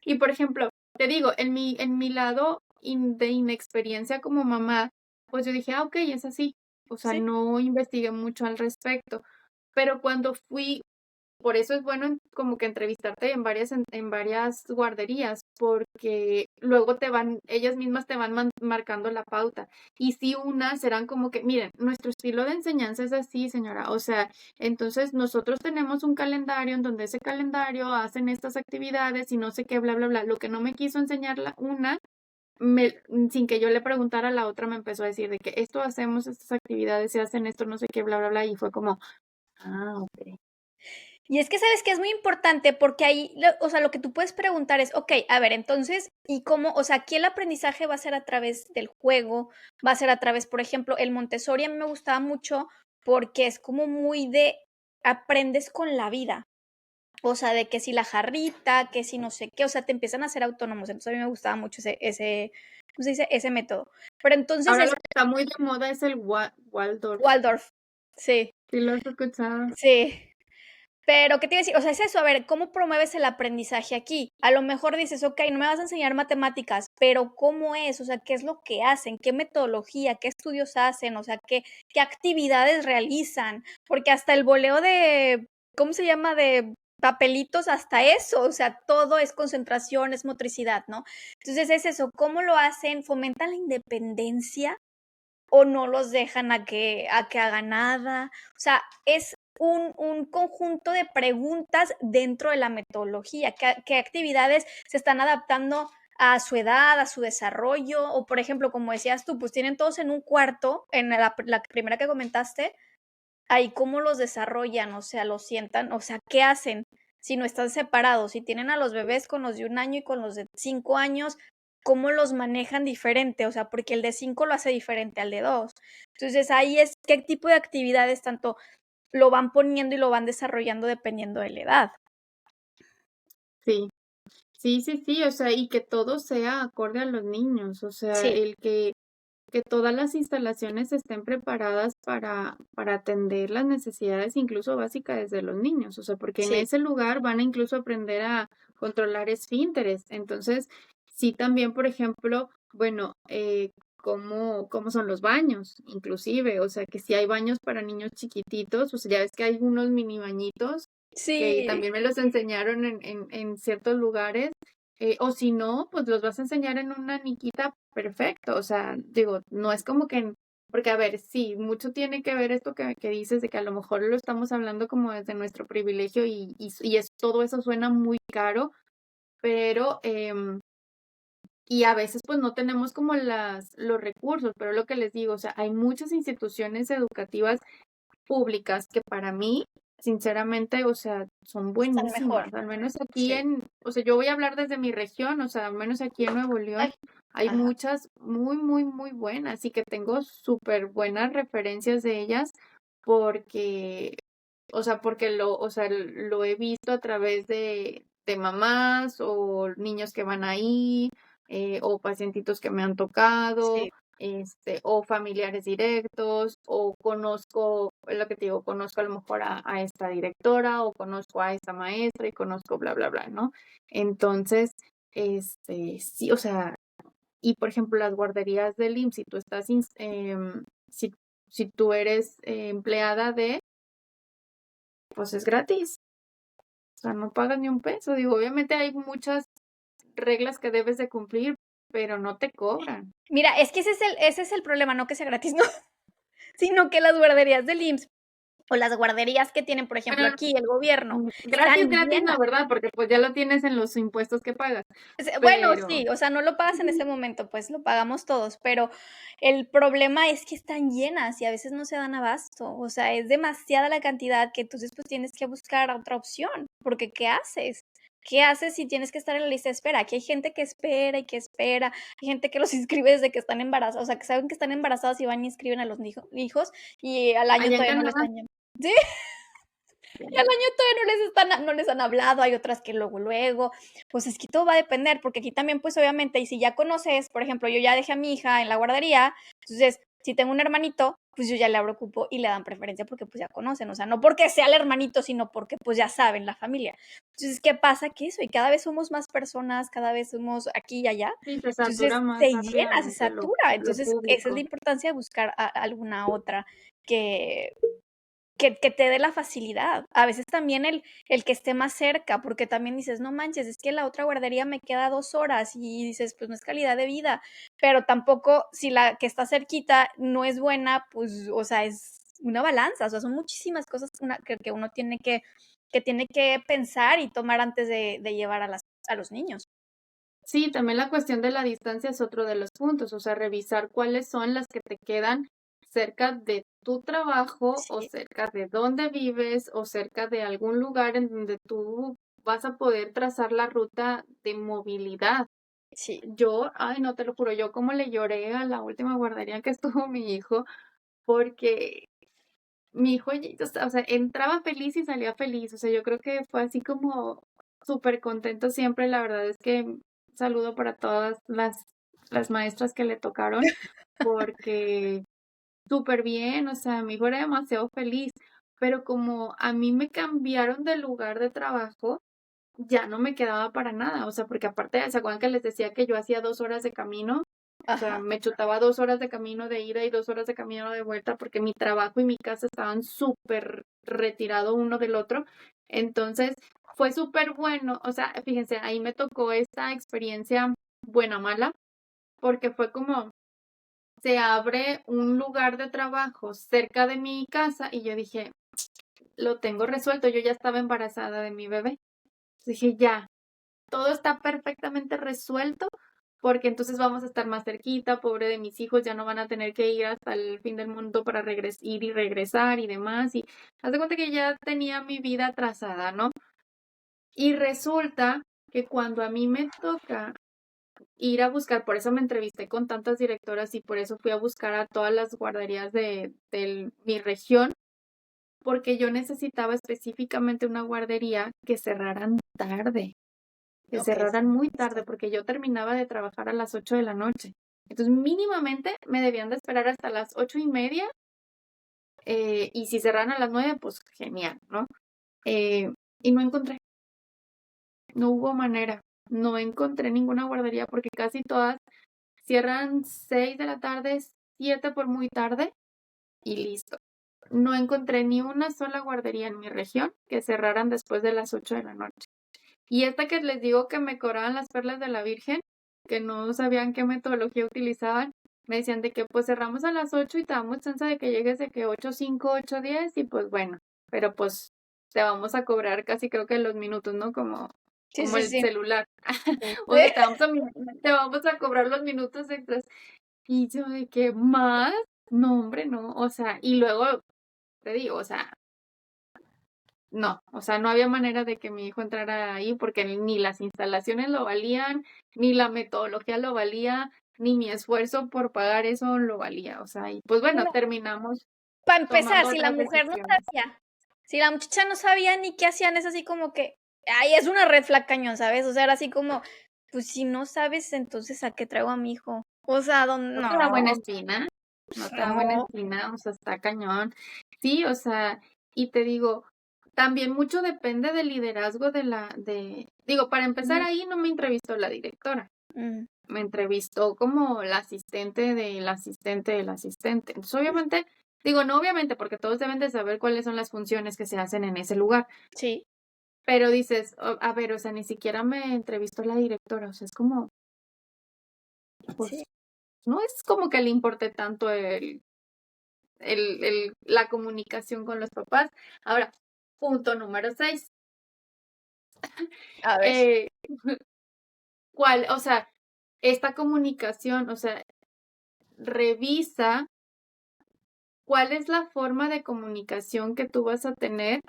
Y, por ejemplo, te digo, en mi lado de inexperiencia como mamá, pues yo dije: "Ah, okey, es así". O sea, Sí. no investigué mucho al respecto. Pero cuando fui por eso es bueno como que entrevistarte en varias guarderías, porque luego ellas mismas te van marcando la pauta. Y si unas serán como que: "Miren, nuestro estilo de enseñanza es así, señora, o sea, entonces nosotros tenemos un calendario en donde ese calendario hacen estas actividades y no sé qué, bla, bla, bla". Lo que no me quiso enseñar la una, sin que yo le preguntara, la otra me empezó a decir de que: "Esto hacemos, estas actividades, se hacen esto, no sé qué, bla, bla, bla", y fue como: "Ah, okey". Y es que, ¿sabes que es muy importante? Porque ahí, o sea, lo que tú puedes preguntar es, okey, a ver, entonces, ¿y cómo? O sea, aquí el aprendizaje va a ser a través del juego, va a ser a través, por ejemplo, el Montessori a mí me gustaba mucho porque es como muy de aprendes con la vida. O sea, de que si la jarrita, que si no sé qué, o sea, te empiezan a hacer autónomos. Entonces, a mí me gustaba mucho ese, ¿cómo se dice? Ese método. Pero entonces Ahora es lo que está muy de moda es el Waldorf. Waldorf. Sí, Sí lo has escuchado. sí. Pero, ¿qué te iba a decir? O sea, es eso, a ver, ¿cómo promueves el aprendizaje aquí? A lo mejor dices: "Okey, no me vas a enseñar matemáticas", pero, ¿cómo es? O sea, ¿qué es lo que hacen? ¿Qué metodología? ¿Qué estudios hacen? O sea, ¿qué actividades realizan? Porque hasta el boleo de, ¿cómo se llama? De papelitos, hasta eso, o sea, todo es concentración, es motricidad, ¿no? Entonces, es eso, ¿cómo lo hacen? ¿Fomentan la independencia o no los dejan a que hagan nada? O sea, es un conjunto de preguntas dentro de la metodología, ¿qué actividades se están adaptando a su edad, a su desarrollo? O, por ejemplo, como decías tú, pues tienen todos en un cuarto, en la primera que comentaste, ahí cómo los desarrollan, o sea, los sientan, o sea, ¿qué hacen? Si no están separados, si tienen a los bebés con los de 1 año y con los de 5 años, ¿cómo los manejan diferente? O sea, porque el de 5 lo hace diferente al de 2. Entonces, ahí es qué tipo de actividades tanto lo van poniendo y lo van desarrollando dependiendo de la edad. Sí, sí, sí, sí, o sea, y que todo sea acorde a los niños, o sea, Sí, el que todas las instalaciones estén preparadas para atender las necesidades, incluso básicas desde los niños, o sea, porque en sí, ese lugar van a incluso aprender a controlar esfínteres. Entonces, sí también, por ejemplo, bueno, cómo son los baños, inclusive, o sea, que si hay baños para niños chiquititos, o sea, ya ves que hay unos mini bañitos que sí, también me los enseñaron en ciertos lugares, o si no, pues los vas a enseñar en una niquita, perfecto. O sea, digo, no es como que porque, a ver, sí, mucho tiene que ver esto que dices de que a lo mejor lo estamos hablando como desde nuestro privilegio y es todo eso suena muy caro, pero, y a veces, pues, no tenemos como los recursos, pero lo que les digo, o sea, hay muchas instituciones educativas públicas que para mí, sinceramente, o sea, son están mejor. buenísimas, al menos aquí Sí. o sea, yo voy a hablar desde mi región, o sea, al menos aquí en Nuevo León Ay, hay ajá. muchas muy, muy, muy buenas y que tengo súper buenas referencias de ellas porque, o sea, porque lo he visto a través de mamás o niños que van ahí, o pacientitos que me han tocado, Sí, o familiares directos, o conozco, es lo que te digo, conozco a lo mejor a esta directora, o conozco a esta maestra y conozco bla, bla, bla, ¿no? Entonces, sí, o sea, y por ejemplo, las guarderías del IMSS, si tú estás, si tú eres empleada pues es gratis, o sea, no pagas ni un peso. Digo, obviamente hay muchas reglas que debes de cumplir, pero no te cobran. mira, es que ese es el problema, no que sea gratis, no, sino que las guarderías del IMSS o las guarderías que tienen, por ejemplo, Bueno, aquí el gobierno, gratis, están gratis llenas. no, ¿verdad? Porque, pues, ya lo tienes en los impuestos que pagas, Bueno, pero sí, o sea, no lo pagas en ujú, ese momento, pues lo pagamos todos, pero el problema es que están llenas y a veces no se dan abasto, o sea, es demasiada la cantidad que entonces, pues, tienes que buscar otra opción, porque ¿qué haces? ¿Qué haces si tienes que estar en la lista de espera? Aquí hay gente que espera y que espera, hay gente que los inscribe desde que están embarazadas, o sea, que saben que están embarazadas y van y inscriben a los hijos y al año allá en todavía no les Canadá, han sí. Y al sí, año todavía no les han hablado, hay otras que luego, pues es que todo va a depender, porque aquí también, pues obviamente, y si ya conoces, por ejemplo, yo ya dejé a mi hija en la guardería, entonces, si tengo un hermanito, pues yo ya le abro cupo y le dan preferencia porque pues ya conocen, o sea, no porque sea el hermanito, sino porque pues ya saben la familia. Entonces, ¿qué pasa? Que eso, y cada vez somos más personas, cada vez somos aquí y allá, Sí, se entonces satura más se llena, se rápidamente satura. lo Entonces, esa es la público. importancia de buscar alguna otra que, que te dé la facilidad. A veces también el que esté más cerca, porque también dices, no manches, es que la otra guardería me queda 2 horas y dices, pues no es calidad de vida, pero tampoco si la que está cerquita no es buena, pues, o sea, es una balanza, o sea, son muchísimas cosas que uno tiene que pensar y tomar antes de llevar a los niños. Sí, también la cuestión de la distancia es otro de los puntos, o sea, revisar cuáles son las que te quedan cerca de tu trabajo o Sí, cerca de donde vives o cerca de algún lugar en donde tú vas a poder trazar la ruta de movilidad. sí. Yo, ay, no te lo juro, yo como le lloré a la última guardería que estuvo mi hijo, porque mi hijo, o sea, entraba feliz y salía feliz, o sea, yo creo que fue así como súper contento siempre, la verdad es que saludo para todas las maestras que le tocaron, porque súper bien, o sea, mi hijo era demasiado feliz, pero como a mí me cambiaron de lugar de trabajo, ya no me quedaba para nada, o sea, porque aparte, ¿se acuerdan que les decía que yo hacía 2 horas de camino? O sea, Ajá. me chutaba 2 horas de camino de ida y 2 horas de camino de vuelta, porque mi trabajo y mi casa estaban súper retirado uno del otro. Entonces, fue súper bueno, o sea, fíjense, ahí me tocó esta experiencia buena, mala, porque fue como, se abre un lugar de trabajo cerca de mi casa y yo dije: "Lo tengo resuelto", yo ya estaba embarazada de mi bebé. Dije: "Ya, todo está perfectamente resuelto, porque entonces vamos a estar más cerquita, pobre de mis hijos, ya no van a tener que ir hasta el fin del mundo para ir y regresar y demás, y haz de cuenta que ya tenía mi vida trazada, ¿no? Y resulta que cuando a mí me toca ir a buscar, por eso me entrevisté con tantas directoras y por eso fui a buscar a todas las guarderías de mi región, porque yo necesitaba específicamente una guardería que cerraran tarde. Que Okey, cerraran muy sí. tarde, porque yo terminaba de trabajar a las 8 de la noche. Entonces, mínimamente me debían de esperar hasta las 8:30, y si cerraran a las 9 pues genial, ¿no? Eh, y no encontré, no hubo manera, no encontré ninguna guardería porque casi todas cierran 6 de la tarde, 7 por muy tarde y listo. No encontré ni una sola guardería en mi región que cerraran después de las 8 de la noche. Y esta que les digo que me cobraban las perlas de la Virgen, que no sabían qué metodología utilizaban, me decían de que pues cerramos a las 8 y te damos chance de que llegues de que 8:05, 8:10 y pues bueno, pero pues te vamos a cobrar casi creo que los minutos, ¿no? Como, Sí, como sí, el sí. celular. Sí. O sea, te vamos a cobrar los minutos extras. Y yo de que, ¿más? No, hombre, no. O sea, y luego te digo, o sea, no, o sea, no había manera de que mi hijo entrara ahí porque ni las instalaciones lo valían, ni la metodología lo valía, ni mi esfuerzo por pagar eso lo valía. O sea, y pues bueno, No, terminamos para empezar, tomando si la otras mujer no decisiones. sabía, si la muchacha no sabía ni qué hacían, es así como que, ay, es una red flag cañón, ¿sabes? O sea, era así como, pues si no sabes, entonces ¿a qué traigo a mi hijo? O sea, No te da buena no, espina, no te da buena no. espina, o sea, está cañón. Sí, o sea, y te digo, también mucho depende del liderazgo digo, para empezar Ujú, ahí no me entrevistó la directora. mm, Me entrevistó como la asistente del asistente del asistente. Entonces, obviamente, digo, no obviamente, porque todos deben de saber cuáles son las funciones que se hacen en ese lugar, sí, pero dices, a ver, o sea, ni siquiera me entrevistó la directora, o sea, es como, pues, sí. no es como que le importe tanto la comunicación con los papás. Ahora, punto número 6, A ver, eh, ¿cuál? O sea, esta comunicación, o sea, revisa cuál es la forma de comunicación que tú vas a tener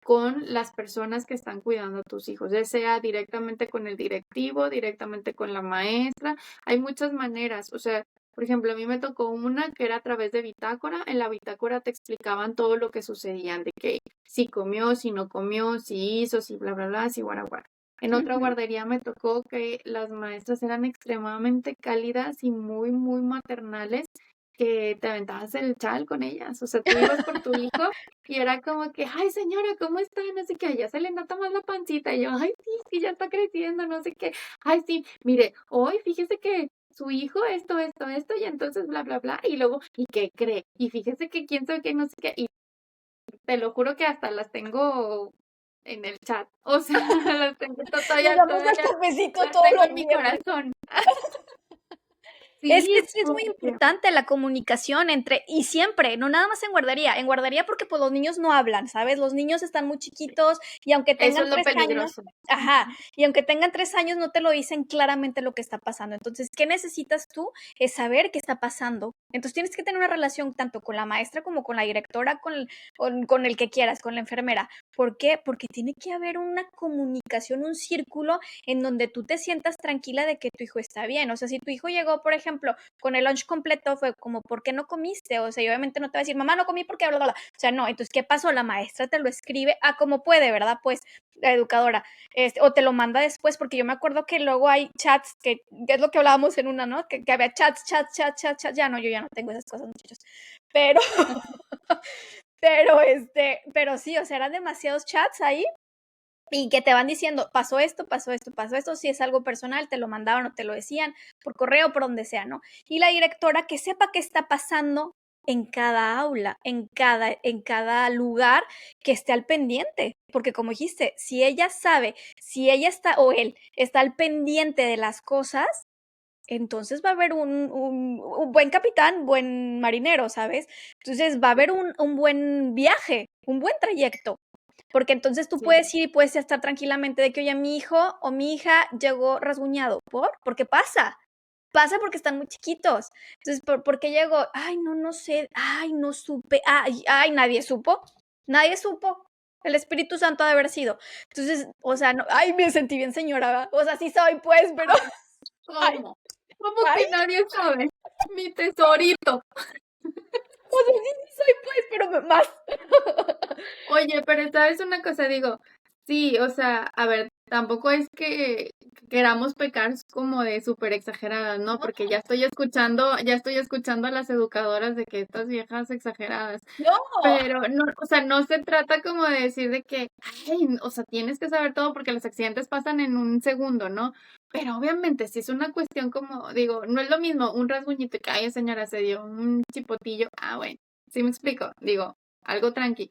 con las personas que están cuidando a tus hijos, ya sea directamente con el directivo, directamente con la maestra. Hay muchas maneras, o sea, por ejemplo, a mí me tocó una que era a través de bitácora. En la bitácora te explicaban todo lo que sucedían, de que si comió, si no comió, si hizo, si bla, bla, bla, si guara, guara. En otra ujú, guardería me tocó que las maestras eran extremadamente cálidas y muy, muy maternales que te aventabas el chal con ellas, o sea, tú ibas por tu hijo y era como que: "Ay, señora, ¿cómo está?", no sé qué, ya se le nota más la pancita, y yo: "Ay, sí, es que ya está creciendo", no sé qué. "Ay, sí, mire, hoy fíjese que su hijo esto, y entonces bla, bla, bla", y luego: "¿Y qué cree? Y fíjese que quién sabe qué, no sé qué", y te lo juro que hasta las tengo en el chat, o sea, las tengo Nos todavía damos el todavía cafecito las todos tengo los en mi días. corazón. Es que Sí, sí es muy porque importante la comunicación entre y siempre, no nada más en guardería porque, pues, los niños no hablan, ¿sabes? Los niños están muy chiquitos y aunque eso tengan es lo 3 años peligroso. ajá, y aunque tengan 3 años no te lo dicen claramente lo que está pasando. Entonces, ¿qué necesitas tú? Es saber qué está pasando. Entonces, tienes que tener una relación tanto con la maestra como con la directora, con el que quieras, con la enfermera. ¿Por qué? Porque tiene que haber una comunicación, un círculo en donde tú te sientas tranquila de que tu hijo está bien. O sea, si tu hijo llegó, por ejemplo, con el lunch completo, fue como, ¿por qué no comiste? O sea, y obviamente no te va a decir, mamá, no comí porque bla, bla, bla. O sea, no, entonces, ¿qué pasó? La maestra te lo escribe a como puede, ¿verdad? Pues la educadora, o te lo manda después, porque yo me acuerdo que luego hay chats, que es lo que hablábamos en una, ¿no? Que había chats, ya no, yo ya no tengo esas cosas, muchachos. Pero, pero sí, o sea, eran demasiados chats ahí y que te van diciendo, pasó esto, pasó esto, pasó esto, si es algo personal, te lo mandaban o te lo decían por correo, por donde sea, ¿no? Y la directora que sepa qué está pasando en cada aula, en cada lugar, que esté al pendiente, porque como dijiste, si ella sabe, si ella está o él está al pendiente de las cosas, entonces va a haber un buen capitán, buen marinero, ¿sabes? Entonces va a haber un buen viaje, un buen trayecto. Porque entonces tú Sí, puedes ir y puedes estar tranquilamente de que, oye, mi hijo o mi hija llegó rasguñado. ¿Por? Porque pasa. Pasa porque están muy chiquitos. Entonces, ¿por qué llegó? Ay, no, no sé. Ay, no supe. Ay, nadie supo. Nadie supo. El Espíritu Santo ha de haber sido. Entonces, o sea, no, ay, me sentí bien señora, ¿va? O sea, sí soy, pues, pero, ay, ay, ¿cómo? ¿Cómo ay, que nadie sabe? Mi tesorito. o sea, sí, sí soy, pues, pero más. Oye, pero ¿sabes una cosa? Digo, sí, o sea, a ver, tampoco es que queramos pecar como de súper exageradas, ¿no? No, Porque ya estoy escuchando a las educadoras de que estas viejas exageradas. no. Pero no, o sea, no se trata como de decir de que, ay, o sea, tienes que saber todo porque los accidentes pasan en un segundo, ¿no? Pero obviamente, si es una cuestión como, digo, no es lo mismo un rasguñito y que, ay, señora, se dio un chipotillo. Ah, bueno, sí me explico, digo, algo tranqui.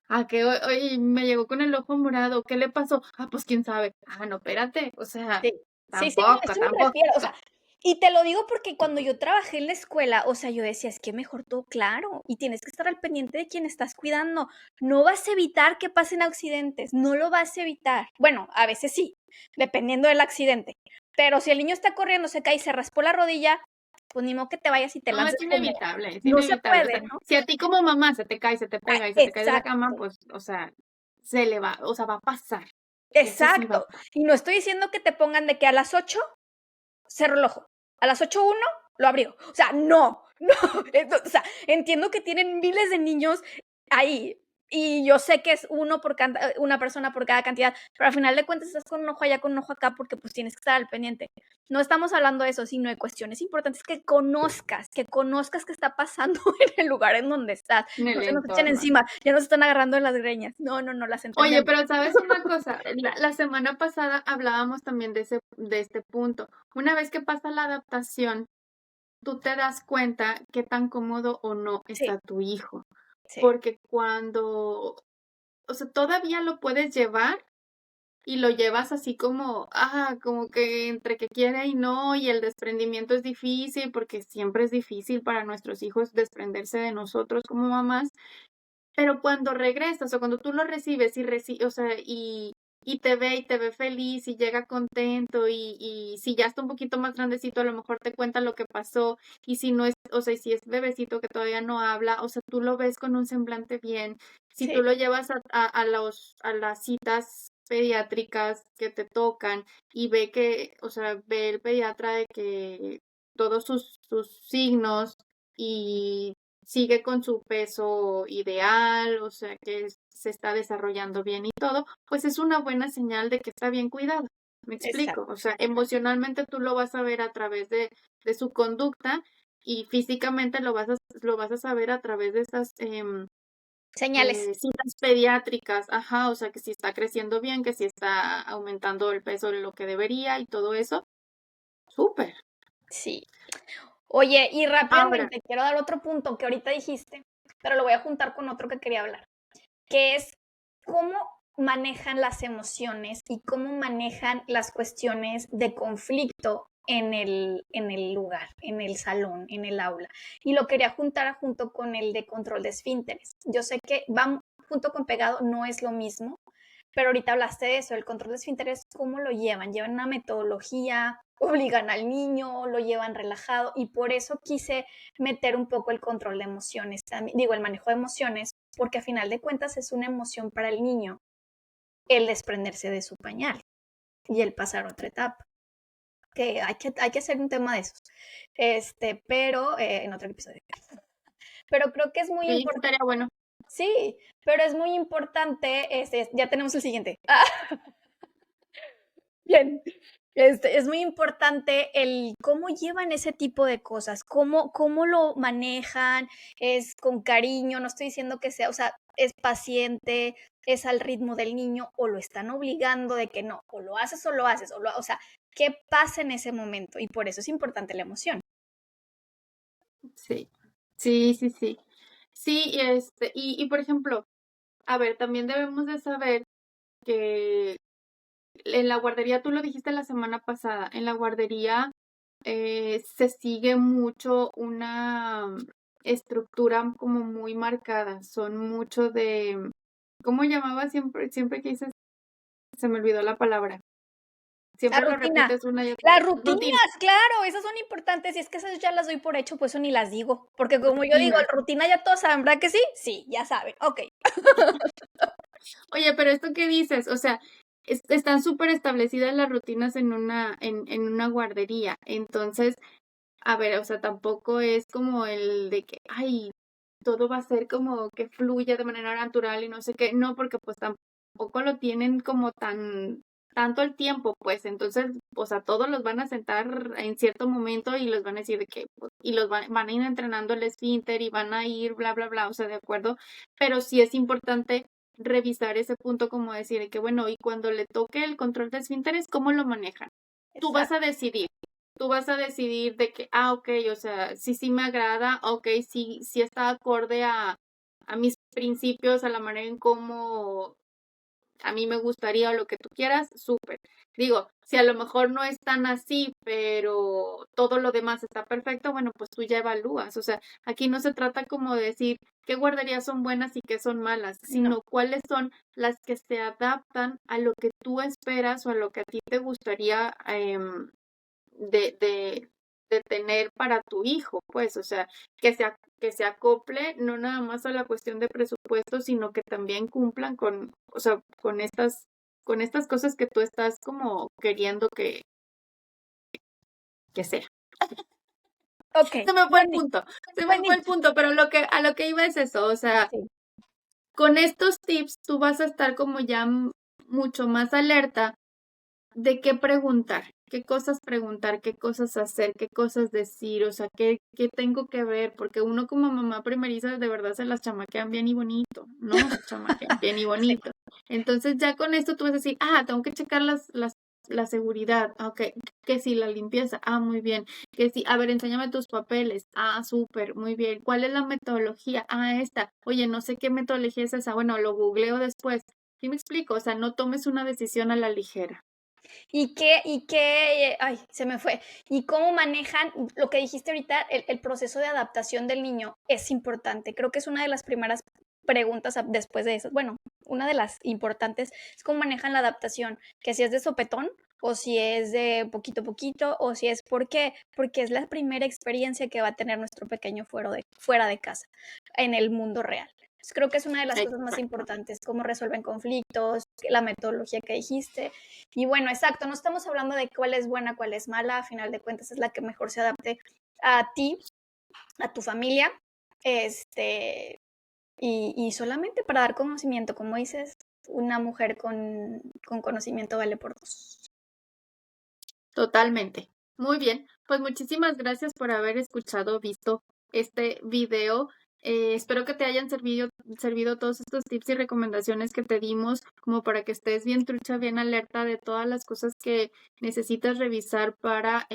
Ah, que hoy me llegó con el ojo morado, ¿qué le pasó? Ah, pues quién sabe. Ah, no, espérate, o sea, Sí, sí, sí, a tampoco, eso me refiero, o tampoco. sea, y te lo digo porque cuando yo trabajé en la escuela, o sea, yo decía, es que mejor todo claro, y tienes que estar al pendiente de quien estás cuidando. No vas a evitar que pasen accidentes, no lo vas a evitar. Bueno, a veces sí, dependiendo del accidente. Pero si el niño está corriendo, se cae y se raspó la rodilla, pues ni modo que te vayas y te No, lances como es no se inevitable. O sea, puede, ¿no? si a ti como mamá se te cae, se te Ah, pega y se te cae de la cama, exacto. pues, o sea, se le va, o sea, va a pasar. Eso sí va a Exacto. pasar. Y no estoy diciendo que te pongan de que a las 8 cerró el ojo. A las 8:01 lo abrió. O sea, no, no. O sea, entiendo que tienen miles de niños ahí. Y yo sé que es una persona por cada cantidad, pero al final de cuentas estás con un ojo allá, con un ojo acá, porque pues tienes que estar al pendiente. No estamos hablando de eso, sino de cuestiones importantes que conozcas qué está pasando en el lugar en donde estás. En No el se nos echen entorno. encima, ya nos están agarrando de las greñas. No, no, no, las Oye, entendemos. pero ¿sabes una cosa? La semana pasada hablábamos también de este punto. Una vez que pasa la adaptación, tú te das cuenta qué tan cómodo o no Sí, está tu hijo. sí, Porque cuando, o sea, todavía lo puedes llevar y lo llevas así como, como que entre que quiere y no, y el desprendimiento es difícil, porque siempre es difícil para nuestros hijos desprenderse de nosotros como mamás. Pero cuando regresas, o cuando tú lo recibes o sea, y te ve feliz, y llega contento, y si ya está un poquito más grandecito, a lo mejor te cuenta lo que pasó, y si no es, o sea, y si es bebecito que todavía no habla, o sea, tú lo ves con un semblante bien. Si tú sí, lo llevas a las citas pediátricas que te tocan, y ve que, o sea, ve el pediatra de que todos sus signos, y sigue con su peso ideal, o sea, que se está desarrollando bien y todo, pues es una buena señal de que está bien cuidado. ¿Me explico? O exacto. sea, emocionalmente tú lo vas a ver a través de su conducta, y físicamente lo vas a saber a través de esas Señales. citas pediátricas, ajá, o sea, que si está creciendo bien, que si está aumentando el peso de lo que debería y todo eso, súper. Sí. Oye, y Ahora, rápidamente quiero dar otro punto que ahorita dijiste, pero lo voy a juntar con otro que quería hablar, que es cómo manejan las emociones y cómo manejan las cuestiones de conflicto en el lugar, en el salón, en el aula. Y lo quería juntar junto con el de control de esfínteres. Yo sé que van junto con pegado, no es lo mismo, pero ahorita hablaste de eso, el control de esfínteres, ¿cómo lo llevan? ¿Llevan una metodología? ¿Obligan al niño? ¿Lo llevan relajado? Y por eso quise meter un poco el control de emociones, también, digo, el manejo de emociones, porque a final de cuentas es una emoción para el niño el desprenderse de su pañal y el pasar a otra etapa. Que hay que hacer un tema de esos. Pero en otro episodio. Pero creo que es muy sí, importante. estaría bueno. Sí, pero es muy importante. Ya tenemos el siguiente. Bien. Es muy importante el cómo llevan ese tipo de cosas, cómo lo manejan, es con cariño, no estoy diciendo que sea, o sea, es paciente, es al ritmo del niño o lo están obligando de que no, o lo haces o lo haces, o sea, ¿qué pasa en ese momento? Y por eso es importante la emoción. Sí, sí, sí, sí. Sí, y por ejemplo, a ver, también debemos de saber que en la guardería, tú lo dijiste la semana pasada, en la guardería se sigue mucho una estructura como muy marcada, son mucho de, ¿cómo llamaba siempre que dices? Se me olvidó la palabra. La Siempre lo rutina. repites una y otra Las vez. Rutina, rutinas, claro, esas son importantes, y es que esas ya las doy por hecho, pues eso ni las digo, porque como yo digo, rutina. rutina ya todos saben, ¿verdad que sí? Sí, ya saben, okey. Oye, pero esto que dices, o sea, están súper establecidas las rutinas en una guardería. Entonces, a ver, o sea, tampoco es como el de que, ay, todo va a ser como que fluya de manera natural y no sé qué. No, porque pues tampoco lo tienen como tanto el tiempo, pues. Entonces, o sea, todos los van a sentar en cierto momento y los van a decir de que, pues, y van a ir entrenando el esfínter y van a ir bla, bla, bla, o sea, de acuerdo. Pero sí es importante revisar ese punto como decir de que, bueno, y cuando le toque el control de esfínteres, ¿cómo lo manejan? Tú vas a Exacto, decidir. Tú vas a decidir de que, okey, o sea, sí me agrada, okey, sí está acorde a mis principios, a la manera en cómo a mí me gustaría o lo que tú quieras, súper. Digo, si a lo mejor no es tan así, pero todo lo demás está perfecto, bueno, pues tú ya evalúas. O sea, aquí no se trata como de decir qué guarderías son buenas y qué son malas, no, sino cuáles son las que se adaptan a lo que tú esperas o a lo que a ti te gustaría, de de de tener para tu hijo, pues, o sea, que se acople no nada más a la cuestión de presupuesto, sino que también cumplan con, o sea, con estas cosas que tú estás como queriendo que sea. okey, Se me fue el bueni punto, se me fue el buenísimo. punto, pero a lo que iba es eso, o sea, Sí, con estos tips tú vas a estar como ya mucho más alerta de qué preguntar, qué cosas hacer, qué cosas decir, o sea, qué tengo que ver, porque uno como mamá primeriza de verdad se las chamaquean bien y bonito, ¿no? Se chamaquean bien y sí. bonito. Entonces ya con esto tú vas a decir, tengo que checar la seguridad, okey, que si la limpieza, muy bien, que si, a ver, enséñame tus papeles, súper, muy bien, ¿cuál es la metodología? Esta, oye, no sé qué metodología es esa, bueno, lo googleo después. ¿Sí me explico? O sea, no tomes una decisión a la ligera. Ay, se me fue. ¿Y cómo manejan lo que dijiste ahorita, el proceso de adaptación del niño? Es importante. Creo que es una de las primeras preguntas después de eso. Bueno, una de las importantes es cómo manejan la adaptación, que si es de sopetón o si es de poquito a poquito o si es ¿por qué? Porque es la primera experiencia que va a tener nuestro pequeño fuera de casa, en el mundo real. Entonces, creo que es una de las cosas más Exacto. importantes, cómo resuelven conflictos, la metodología que dijiste. Y bueno, exacto, no estamos hablando de cuál es buena, cuál es mala, a final de cuentas es la que mejor se adapte a ti, a tu familia, este, y solamente para dar conocimiento, como dices, una mujer con conocimiento vale por dos. Totalmente. Muy bien, pues muchísimas gracias por haber escuchado, visto este video. Espero que te hayan servido todos estos tips y recomendaciones que te dimos, como para que estés bien trucha, bien alerta de todas las cosas que necesitas revisar para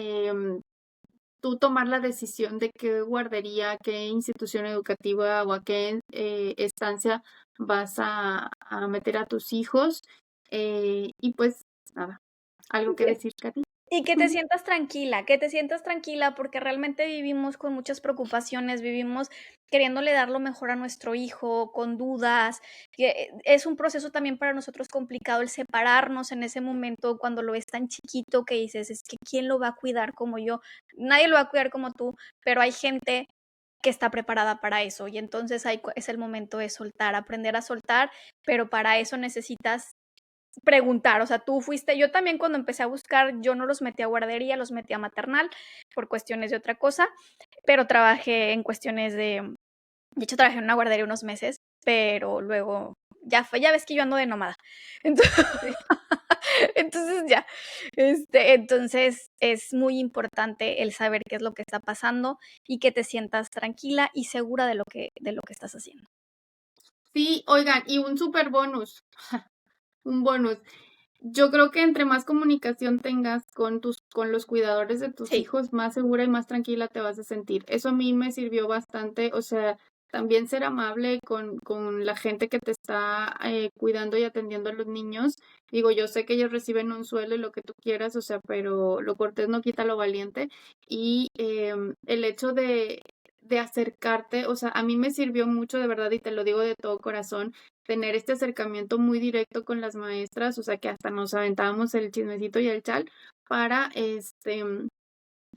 tú tomar la decisión de qué guardería, qué institución educativa o a qué estancia vas a meter a tus hijos. Y pues nada, ¿algo que decir, Katy? Y que te sientas tranquila, porque realmente vivimos con muchas preocupaciones, vivimos queriéndole dar lo mejor a nuestro hijo, con dudas, que es un proceso también para nosotros complicado el separarnos en ese momento cuando lo ves tan chiquito que dices, es que ¿quién lo va a cuidar como yo? Nadie lo va a cuidar como tú, pero hay gente que está preparada para eso y entonces ahí es el momento de soltar, aprender a soltar, pero para eso necesitas preguntar, o sea, tú fuiste yo también cuando empecé a buscar, yo no los metí a guardería, los metí a maternal por cuestiones de otra cosa, pero trabajé en cuestiones de hecho, trabajé en una guardería unos meses, pero luego ya ves que yo ando de nómada. Entonces Sí. entonces ya, entonces es muy importante el saber qué es lo que está pasando y que te sientas tranquila y segura de lo que estás haciendo. Sí, oigan, y un super bonus, un bonus. Yo creo que entre más comunicación tengas con los cuidadores de tus Sí. hijos, más segura y más tranquila te vas a sentir. Eso a mí me sirvió bastante, o sea, también ser amable con la gente que te está cuidando y atendiendo a los niños. Digo, yo sé que ellos reciben un sueldo y lo que tú quieras, o sea, pero lo cortés no quita lo valiente. Y el hecho de acercarte, o sea, a mí me sirvió mucho de verdad y te lo digo de todo corazón tener este acercamiento muy directo con las maestras, o sea, que hasta nos aventábamos el chismecito y el chal para,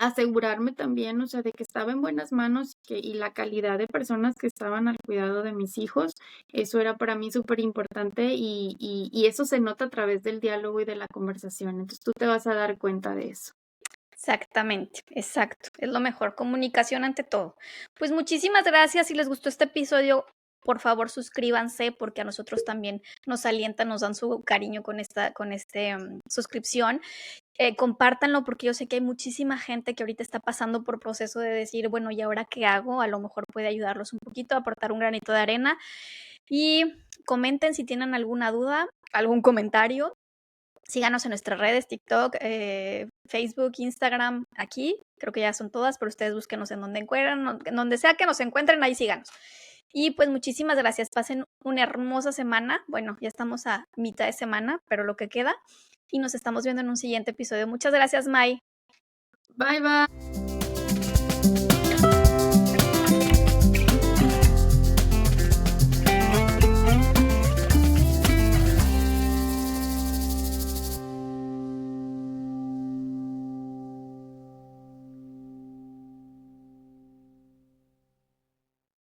asegurarme también, o sea, de que estaba en buenas manos y la calidad de personas que estaban al cuidado de mis hijos, eso era para mí súper importante y eso se nota a través del diálogo y de la conversación. Entonces, tú te vas a dar cuenta de eso. Exactamente, exacto. Es lo mejor, comunicación ante todo. Pues muchísimas gracias. Si les gustó este episodio, por favor suscríbanse porque a nosotros también nos alientan, nos dan su cariño con suscripción. Compártanlo porque yo sé que hay muchísima gente que ahorita está pasando por proceso de decir, bueno, ¿y ahora qué hago? A lo mejor puede ayudarlos un poquito, aportar un granito de arena. Y comenten si tienen alguna duda, algún comentario. Síganos en nuestras redes, TikTok, Facebook, Instagram, aquí. Creo que ya son todas, pero ustedes búsquenos en donde encuentren, en donde sea que nos encuentren, ahí síganos. Y pues muchísimas gracias. Pasen una hermosa semana. Bueno, ya estamos a mitad de semana, pero lo que queda. Y nos estamos viendo en un siguiente episodio. Muchas gracias, Mai. Bye, bye.